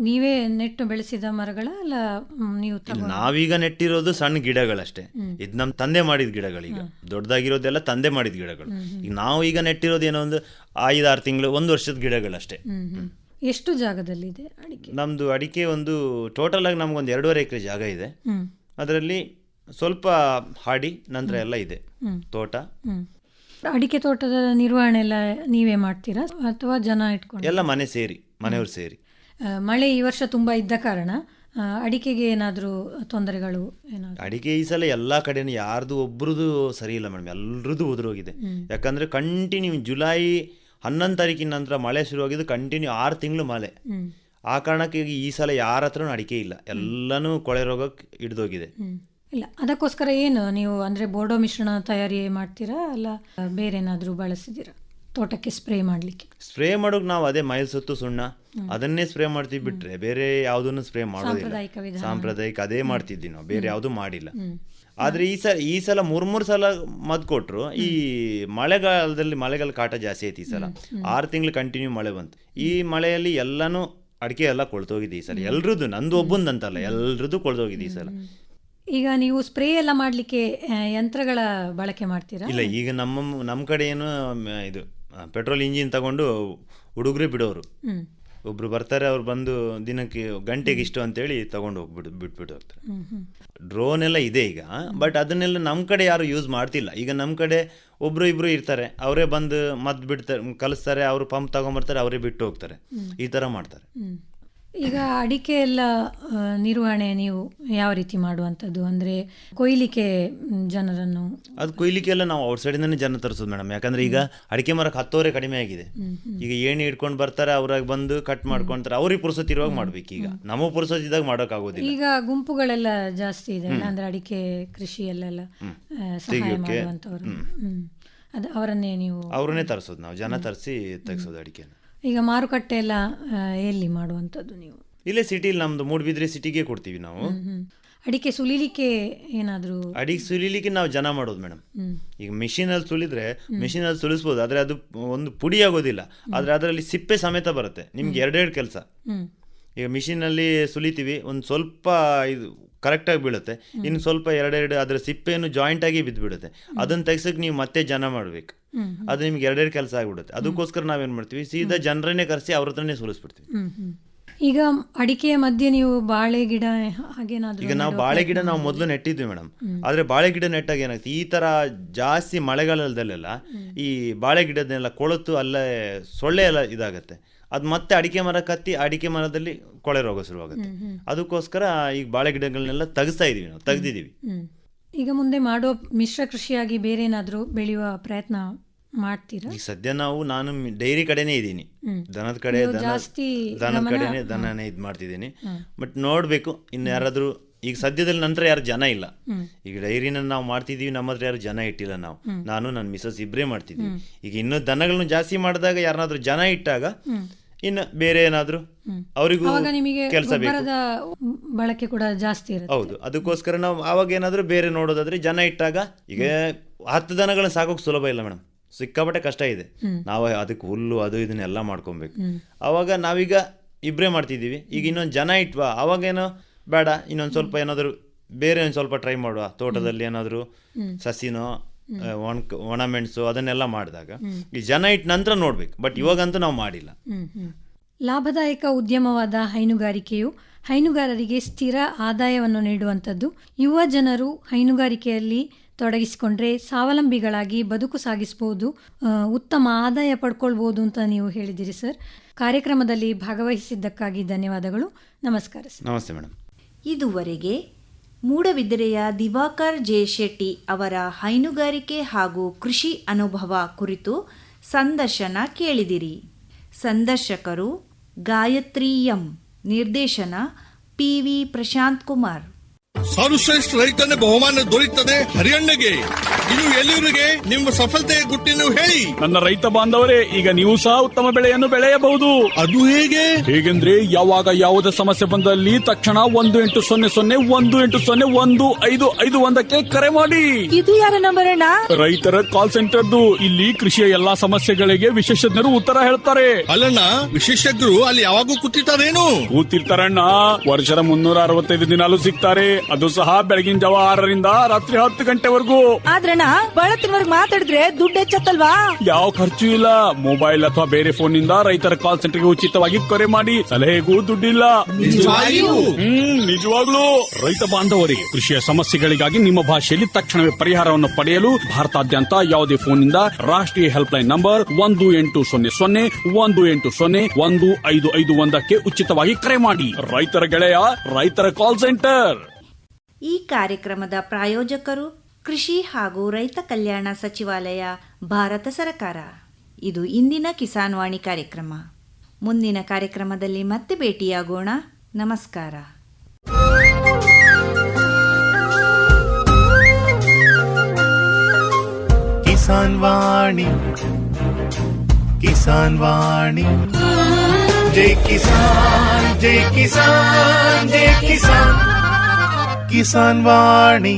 ನೀವೇ ನೆಟ್ಟು ಬೆಳೆಸಿದ ಮರಗಳ ಅಲ್ಲ? ನೀವು ನಾವೀಗ ನೆಟ್ಟಿರೋದು ಸಣ್ಣ ಗಿಡಗಳಷ್ಟೇ. ಇದು ನಮ್ಮ ತಂದೆ ಮಾಡಿದ ಗಿಡಗಳು. ಈಗ ದೊಡ್ಡದಾಗಿರೋದೆಲ್ಲ ತಂದೆ ಮಾಡಿದ ಗಿಡಗಳು. ಈಗ ನಾವು ಈಗ ನೆಟ್ಟಿರೋದು ಏನೋ ಒಂದು 5-6 ತಿಂಗಳು 1 ವರ್ಷದ ಗಿಡಗಳಷ್ಟೇ. ಎಷ್ಟು ಜಾಗದಲ್ಲಿದೆ ಅಡಿಕೆ? ನಮ್ದು ಅಡಿಕೆ ಒಂದು ಟೋಟಲ್ ಆಗಿ ನಮ್ಗೊಂದು 2.5 ಎಕರೆ ಜಾಗ ಇದೆ. ಅದರಲ್ಲಿ ಸ್ವಲ್ಪ ಹಾಡಿ ನಂತರ ಎಲ್ಲ ಇದೆ ತೋಟ. ಅಡಿಕೆ ತೋಟದ ನಿರ್ವಹಣೆ ಎಲ್ಲ ನೀವೇ ಮಾಡ್ತೀರಾ ಅಥವಾ ಜನ ಇಟ್ಕೊಂಡು? ಎಲ್ಲ ಮನೆಯವರು ಸೇರಿ. ಮಳೆ ಈ ವರ್ಷ ತುಂಬಾ ಇದ್ದ ಕಾರಣ ಅಡಿಕೆಗೆ ಏನಾದರೂ ತೊಂದರೆಗಳು ಏನಾದರೂ? ಅಡಿಕೆ ಈ ಸಲ ಎಲ್ಲ ಕಡೆನೂ ಯಾರ್ದು ಒಬ್ರದ್ದು ಸರಿ ಇಲ್ಲ ಮೇಡಮ್, ಎಲ್ಲರದ್ದು ಉದುರೋಗಿದೆ. ಯಾಕಂದರೆ ಕಂಟಿನ್ಯೂ ಜುಲೈ 11 ತಾರೀಕಿನ ನಂತರ ಮಳೆ ಶುರುವಾಗಿದ್ದು ಕಂಟಿನ್ಯೂ 6 ತಿಂಗಳು ಮಳೆ. ಆ ಕಾರಣಕ್ಕೆ ಈ ಸಲ ಯಾರ ಹತ್ರನೂ ಅಡಿಕೆ ಇಲ್ಲ, ಎಲ್ಲನೂ ಕೊಳೆ ರೋಗಕ್ಕೆ ಹಿಡಿದೋಗಿದೆ. ಇಲ್ಲ, ಅದಕ್ಕೋಸ್ಕರ ಏನು ನೀವು ಅಂದರೆ ಬೋರ್ಡೋ ಮಿಶ್ರಣ ತಯಾರಿ ಮಾಡ್ತೀರಾ ಅಲ್ಲ ಬೇರೆ ಏನಾದರೂ ಬಳಸಿದ್ದೀರಾ ತೋಟಕ್ಕೆ ಸ್ಪ್ರೇ ಮಾಡಲಿಕ್ಕೆ? ಸ್ಪ್ರೇ ಮಾಡೋಕೆ ನಾವು ಅದೇ ಮೈಲ್ಸೊತ್ತು ಸುಣ್ಣ ಅದನ್ನೇ ಸ್ಪ್ರೇ ಮಾಡ್ತೀವಿ, ಬಿಟ್ರೆ ಬೇರೆ ಯಾವುದನ್ನು ಸ್ಪ್ರೇ ಮಾಡೋದಿಲ್ಲ. ಸಾಂಪ್ರದಾಯಿಕ ಅದೇ ಮಾಡ್ತಿದ್ವಿ ನಾವು, ಬೇರೆ ಯಾವುದು ಮಾಡಿಲ್ಲ. ಆದರೆ ಈ ಸಲ 3 ಸಲ ಮದ್ದು ಕೊಟ್ಟರು. ಈ ಮಳೆಗಾಲ ಕಾಟ ಜಾಸ್ತಿ ಐತಿ. ಈ ಸಲ 6 ತಿಂಗಳು ಕಂಟಿನ್ಯೂ ಮಳೆ ಬಂತು. ಈ ಮಳೆಯಲ್ಲಿ ಎಲ್ಲನೂ ಅಡಿಕೆ ಎಲ್ಲ ಕೊಳ್ತೋಗಿದೆ ಈ ಸಲ. ಎಲ್ರದ್ದು, ನಂದು ಒಬ್ಬಂದಂತಲ್ಲ, ಎಲ್ರದ್ದು ಕೊಳ್ತೋಗಿದೆ ಈ ಸಲ. ಈಗ ನೀವು ಸ್ಪ್ರೇ ಎಲ್ಲ ಮಾಡಲಿಕ್ಕೆ ಯಂತ್ರಗಳ ಬಳಕೆ ಮಾಡ್ತೀರಾ? ಇಲ್ಲ, ಈಗ ನಮ್ಮ ಕಡೆ ಏನು ಇದು ಪೆಟ್ರೋಲ್ ಇಂಜಿನ್ ತಗೊಂಡು ಹುಡುಗರೇ ಬಿಡೋರು. ಒಬ್ರು ಬರ್ತಾರೆ, ಅವ್ರು ಬಂದು ದಿನಕ್ಕೆ ಗಂಟೆಗೆ ಇಷ್ಟು ಅಂತೇಳಿ ತಗೊಂಡು ಬಿಟ್ಬಿಟ್ಟು ಹೋಗ್ತಾರೆ. ಡ್ರೋನ್ ಎಲ್ಲ ಇದೆ ಈಗ, ಬಟ್ ಅದನ್ನೆಲ್ಲ ನಮ್ಮ ಕಡೆ ಯಾರು ಯೂಸ್ ಮಾಡ್ತಿಲ್ಲ. ಈಗ ನಮ್ಮ ಕಡೆ ಒಬ್ರು ಇಬ್ರು ಇರ್ತಾರೆ, ಅವರೇ ಬಂದು ಮದ್ದು ಬಿಡ್ತಾರೆ, ಕಲಿಸ್ತಾರೆ, ಅವರು ಪಂಪ್ ತಗೊಂಬರ್ತಾರೆ, ಅವರೇ ಬಿಟ್ಟು ಹೋಗ್ತಾರೆ, ಈ ಥರ ಮಾಡ್ತಾರೆ. ಈಗ ಅಡಿಕೆ ಎಲ್ಲ ನಿರ್ವಹಣೆ ನೀವು ಯಾವ ರೀತಿ ಮಾಡುವಂಥದ್ದು? ಅಂದರೆ ಕೊಯ್ಲಿಕ್ಕೆ ಜನರನ್ನು ಕೊಯ್ಲಿಕ್ಕೆ ಎಲ್ಲ ನಾವು ಔಟ್ಸೈಡಿಂದನೇ ಜನ ತರಿಸೋದು ಮೇಡಮ್. ಯಾಕಂದರೆ ಈಗ ಅಡಿಕೆ ಮರಕ್ಕೆ ಹತ್ತೋರೆ ಕಡಿಮೆ ಆಗಿದೆ. ಈಗ ಏಣಿ ಹಿಡ್ಕೊಂಡು ಬರ್ತಾರೆ, ಅವ್ರಾಗ ಬಂದು ಕಟ್ ಮಾಡ್ಕೊಳ್ತಾರೆ. ಅವ್ರಿಗೆ ಪುರ್ಸೊತ್ತು ಇರುವಾಗ ಮಾಡ್ಬೇಕು. ಈಗ ನಮಗೆ ಪುರ್ಸೊತ್ತು ಇದ್ದಾಗ ಮಾಡೋಕ್ಕಾಗೋದಿಲ್ಲ. ಈಗ ಗುಂಪುಗಳೆಲ್ಲ ಜಾಸ್ತಿ ಇದೆ, ಅಂದರೆ ಅಡಿಕೆ ಕೃಷಿಯಲ್ಲೆಲ್ಲ ಸಹಾಯ ಮಾಡುವಂಥವ್ರು. ಅದು ಅವರನ್ನೇ ತರಿಸೋದು ನಾವು, ಜನ ತರಿಸಿ ತೆಗೆಸೋದು ಅಡಿಕೆನ. ಈಗ ಮಾರುಕಟ್ಟೆ ಎಲ್ಲ ಎಲ್ಲಿ ಮಾಡುವಂಥದ್ದು ನೀವು? ಇಲ್ಲೇ ಸಿಟಿಲಿ, ನಮ್ದು ಮೂಡಬಿದ್ರೆ ಸಿಟಿಗೆ ಕೊಡ್ತೀವಿ ನಾವು. ಅಡಿಕೆ ಸುಲಿಲಿಕ್ಕೆ ಏನಾದರೂ? ಅಡಿಕೆ ಸುಲಿಲಿಕ್ಕೆ ನಾವು ಜನ ಮಾಡೋದು ಮೇಡಮ್. ಈಗ ಮಿಷಿನಲ್ಲಿ ಸುಲಿದ್ರೆ ಮಿಷಿನಲ್ಲಿ ಸುಲಿಸ್ಬೋದು, ಆದರೆ ಅದು ಒಂದು ಪುಡಿ ಆಗೋದಿಲ್ಲ. ಆದರೆ ಅದರಲ್ಲಿ ಸಿಪ್ಪೆ ಸಮೇತ ಬರುತ್ತೆ. ನಿಮ್ಗೆ 2 ಕೆಲಸ. ಈಗ ಮಿಷಿನಲ್ಲಿ ಸುಲಿತೀವಿ, ಒಂದು ಸ್ವಲ್ಪ ಇದು ಕರೆಕ್ಟಾಗಿ ಬೀಳುತ್ತೆ, ಇನ್ನು ಸ್ವಲ್ಪ 2 ಅದರ ಸಿಪ್ಪೆಯನ್ನು ಜಾಯಿಂಟ್ ಆಗಿ ಬಿದ್ದುಬಿಡುತ್ತೆ. ಅದನ್ನು ತೆಗ್ಸಕ್ಕೆ ನೀವು ಮತ್ತೆ ಜನ ಮಾಡಬೇಕು. ಅದು ನಿಮ್ಗೆ 2 ಕೆಲಸ ಆಗಿಬಿಡುತ್ತೆ. ಅದಕ್ಕೋಸ್ಕರ ನಾವೇನು ಮಾಡ್ತೀವಿ, ಸೀದಾ ಜನರನ್ನೇ ಕರೆಸಿ ಅವ್ರ ಹತ್ರನೇ ಸುಲಿಸ್ಬಿಡ್ತೀವಿ. ಈಗ ಅಡಿಕೆಯ ಮಧ್ಯೆ ನೀವು ಬಾಳೆ ಗಿಡ ಹಾಗೇನಾದ್ರು? ಈಗ ನಾವು ಬಾಳೆ ಗಿಡ ನಾವು ಮೊದಲು ನೆಟ್ಟಿದ್ವಿ ಮೇಡಮ್. ಆದರೆ ಬಾಳೆ ಗಿಡ ನೆಟ್ಟಾಗ ಏನಾಗ್ತದೆ, ಈ ಥರ ಜಾಸ್ತಿ ಮಳೆಗಾಲದಲ್ಲೆಲ್ಲ ಈ ಬಾಳೆ ಗಿಡದನ್ನೆಲ್ಲ ಕೊಳೆತು ಅಲ್ಲೇ ಸೊಳ್ಳೆ ಎಲ್ಲ ಇದಾಗುತ್ತೆ. ಅದು ಮತ್ತೆ ಅಡಿಕೆ ಮರ ಕತ್ತಿ ಅಡಿಕೆ ಮರದಲ್ಲಿ ಕೊಳೆ ರೋಗ ಶುರುವಾಗುತ್ತೆ. ಅದಕ್ಕೋಸ್ಕರ ಈಗ ಬಾಳೆ ಗಿಡಗಳನ್ನೆಲ್ಲ ತೆಗೆದಿದ್ದೀವಿ. ಈಗ ಮುಂದೆ ಮಾಡೋ ಮಿಶ್ರ ಕೃಷಿಯಾಗಿ ಬೇರೆ ಏನಾದರೂ ಬೆಳೆಯುವ ಪ್ರಯತ್ನ ಮಾಡ್ತೀರಾ? ಈಗ ಸದ್ಯ ನಾನು ಡೈರಿ ಕಡೆನೇ ಇದ್ದೀನಿ, ದನದ ಕಡೆನೇ ದನನೇ ಇದು ಮಾಡ್ತಿದ್ದೀನಿ. ಬಟ್ ನೋಡಬೇಕು ಇನ್ನು ಯಾರಾದರೂ. ಈಗ ಸದ್ಯದಲ್ಲಿ ನಂತರ ಯಾರು ಜನ ಇಲ್ಲ. ಈಗ ಡೈರಿನ ನಾವು ಮಾಡ್ತಿದ್ದೀವಿ, ನಮ್ಮ ಹತ್ರ ಯಾರು ಜನ ಇಟ್ಟಿಲ್ಲ. ನಾನು ನನ್ನ ಮಿಸಸ್ ಇಬ್ಬರೇ ಮಾಡ್ತಿದ್ದೀವಿ. ಈಗ ಇನ್ನು ದನಗಳನ್ನು ಜಾಸ್ತಿ ಮಾಡಿದಾಗ ಯಾರನ್ನಾದ್ರೂ ಜನ ಇಟ್ಟಾಗ ಇನ್ನು ಬೇರೆ ಏನಾದರೂ ಅವರಿಗೂ ಕೆಲಸ ಬೇಕು, ಬಳಕೆ ಕೂಡ ಜಾಸ್ತಿ ಇರುತ್ತೆ. ಹೌದು, ಅದಕ್ಕೋಸ್ಕರ ನಾವು ಆವಾಗ ಏನಾದರೂ ಬೇರೆ ನೋಡೋದಾದ್ರೆ ಜನ ಇಟ್ಟಾಗ. ಈಗ 10 ದನಗಳನ್ನ ಸಾಕೋಕೆ ಸುಲಭ ಇಲ್ಲ ಮೇಡಮ್, ಸಿಕ್ಕಾಪಟ್ಟೆ ಕಷ್ಟ ಇದೆ. ನಾವು ಅದಕ್ಕೆ ಹುಲ್ಲು ಅದು ಇದನ್ನೆಲ್ಲ ಮಾಡ್ಕೊಬೇಕು. ಆವಾಗ ನಾವೀಗ ಇಬ್ಬರೇ ಮಾಡ್ತಿದ್ದೀವಿ. ಈಗ ಇನ್ನೊಂದು ಜನ ಇಟ್ವಾ, ಅವಾಗೇನೋ ಬೇಡ, ಇನ್ನೊಂದು ಸ್ವಲ್ಪ ಏನಾದರೂ ಬೇರೆ ಒಂದು ಸ್ವಲ್ಪ ಟ್ರೈ ಮಾಡುವ, ತೋಟದಲ್ಲಿ ಏನಾದರೂ ಸಸಿನೋ ಒಣ ಮೆಣಸು ಅದನ್ನೆಲ್ಲ ಮಾಡಿದಾಗ ಈ ಜನ ಇಟ್ಟ ನಂತರ ನೋಡ್ಬೇಕು. ಬಟ್ ಇವಾಗಂತೂ ನಾವು ಮಾಡಿಲ್ಲ. ಲಾಭದಾಯಕ ಉದ್ಯಮವಾದ ಹೈನುಗಾರಿಕೆಯು ಹೈನುಗಾರರಿಗೆ ಸ್ಥಿರ ಆದಾಯವನ್ನು ನೀಡುವಂಥದ್ದು. ಯುವ ಜನರು ಹೈನುಗಾರಿಕೆಯಲ್ಲಿ ತೊಡಗಿಸಿಕೊಂಡ್ರೆ ಸ್ವಾವಲಂಬಿಗಳಾಗಿ ಬದುಕು ಸಾಗಿಸಬಹುದು, ಉತ್ತಮ ಆದಾಯ ಪಡ್ಕೊಳ್ಬೋದು ಅಂತ ನೀವು ಹೇಳಿದಿರಿ ಸರ್. ಕಾರ್ಯಕ್ರಮದಲ್ಲಿ ಭಾಗವಹಿಸಿದ್ದಕ್ಕಾಗಿ ಧನ್ಯವಾದಗಳು. ನಮಸ್ಕಾರ ಸರ್. ನಮಸ್ತೆ ಮೇಡಮ್. ಇದುವರೆಗೆ ಮೂಡಬಿದಿರೆಯ ದಿವಾಕರ್ ಜೆ ಶೆಟ್ಟಿ ಅವರ ಹೈನುಗಾರಿಕೆ ಹಾಗೂ ಕೃಷಿ ಅನುಭವ ಕುರಿತು ಸಂದರ್ಶನ ಕೇಳಿದಿರಿ. ಸಂದರ್ಶಕರು ಗಾಯತ್ರಿ ಎಂ. ನಿರ್ದೇಶನ PV ಪ್ರಶಾಂತ್ ಕುಮಾರ್. ಸರ್ವಶ್ರೇಷ್ಠ ರೈತನ ಬಹುಮಾನ ದೊರೆಯುತ್ತದೆ ಹರಿಯಣ್ಣಗೆ. ಇದು ಎಲ್ಲಿವರಿಗೆ ನಿಮ್ಮ ಸಫಲತೆಯ ಗುಟ್ಟಿನ ಹೇಳಿ. ನನ್ನ ರೈತ ಬಾಂಧವರೇ, ಈಗ ನೀವು ಸಹ ಉತ್ತಮ ಬೆಳೆಯನ್ನು ಬೆಳೆಯಬಹುದು. ಅದು ಹೇಗೆ? ಹೇಗೆಂದ್ರೆ ಯಾವಾಗ ಯಾವುದೇ ಸಮಸ್ಯೆ ಬಂದಲ್ಲಿ ತಕ್ಷಣ 1-800-1801-555 ಕರೆ ಮಾಡಿ. ಇದು ಯಾರ ನಂಬರ್ ಅಣ್ಣ? ರೈತರ ಕಾಲ್ ಸೆಂಟರ್ದು. ಇಲ್ಲಿ ಕೃಷಿಯ ಎಲ್ಲಾ ಸಮಸ್ಯೆಗಳಿಗೆ ವಿಶೇಷಜ್ಞರು ಉತ್ತರ ಹೇಳ್ತಾರೆ. ಅಲ್ಲಣ್ಣ, ವಿಶೇಷಜ್ಞರು ಅಲ್ಲಿ ಯಾವಾಗೂ ಕೂತಿರ್ತಾರೇನು? ಕೂತಿರ್ತಾರಣ್ಣ. ವರ್ಷದ 365 ದಿನಾಲೂ ಸಿಗ್ತಾರೆ. ಅದು ಸಹ ಬೆಳಗಿನ ಜಾವ 6 ರಿಂದ ರಾತ್ರಿ 10 ಗಂಟೆವರೆಗೂ. ಆದ್ರಣ್ಣ ಅಣ್ಣ ಬಳತ್ತಿನವರ್ಗ್ ಮಾತಾಡಿದ್ರೆ ದುಡ್ಡು ಹೆಚ್ಚತ್ತಲ್ವಾ? ಯಾವ ಖರ್ಚು ಇಲ್ಲ. ಮೊಬೈಲ್ ಅಥವಾ ಬೇರೆ ಫೋನ್ ನಿಂದ ರೈತರ ಕಾಲ್ ಸೆಂಟರ್ಗೆ ಉಚಿತವಾಗಿ ಕರೆ ಮಾಡಿ ಸಲಹೆಗೂ ದುಡ್ಡಿಲ್ಲ. ನಿಜವಾಗ್ಲೂ. ರೈತ ಬಾಂಧವರಿಗೆ ಕೃಷಿಯ ಸಮಸ್ಯೆಗಳಿಗಾಗಿ ನಿಮ್ಮ ಭಾಷೆಯಲ್ಲಿ ತಕ್ಷಣವೇ ಪರಿಹಾರವನ್ನು ಪಡೆಯಲು ಭಾರತಾದ್ಯಂತ ಯಾವುದೇ ಫೋನ್ನಿಂದ ರಾಷ್ಟ್ರೀಯ ಹೆಲ್ಪ್ ಲೈನ್ ನಂಬರ್ 1800 ಉಚಿತವಾಗಿ ಕರೆ ಮಾಡಿ. ರೈತರ ಗೆಳೆಯ ರೈತರ ಕಾಲ್ ಸೆಂಟರ್. ಈ ಕಾರ್ಯಕ್ರಮದ ಪ್ರಾಯೋಜಕರು ಕೃಷಿ ಹಾಗೂ ರೈತ ಕಲ್ಯಾಣ ಸಚಿವಾಲಯ, ಭಾರತ ಸರ್ಕಾರ. ಇದು ಇಂದಿನ ಕಿಸಾನ್ ವಾಣಿ ಕಾರ್ಯಕ್ರಮ. ಮುಂದಿನ ಕಾರ್ಯಕ್ರಮದಲ್ಲಿ ಮತ್ತೆ ಭೇಟಿಯಾಗೋಣ. ನಮಸ್ಕಾರ. ಕಿಸಾನ್ ವಾಣಿ, ಕಿಸಾನ್ ವಾಣಿ, ಜೈ ಕಿಸಾನ್, ಜೈ ಕಿಸಾನ್, ಜೈ ಕಿಸಾನ್, ಕಿಸಾನ್ ವಾಣಿ.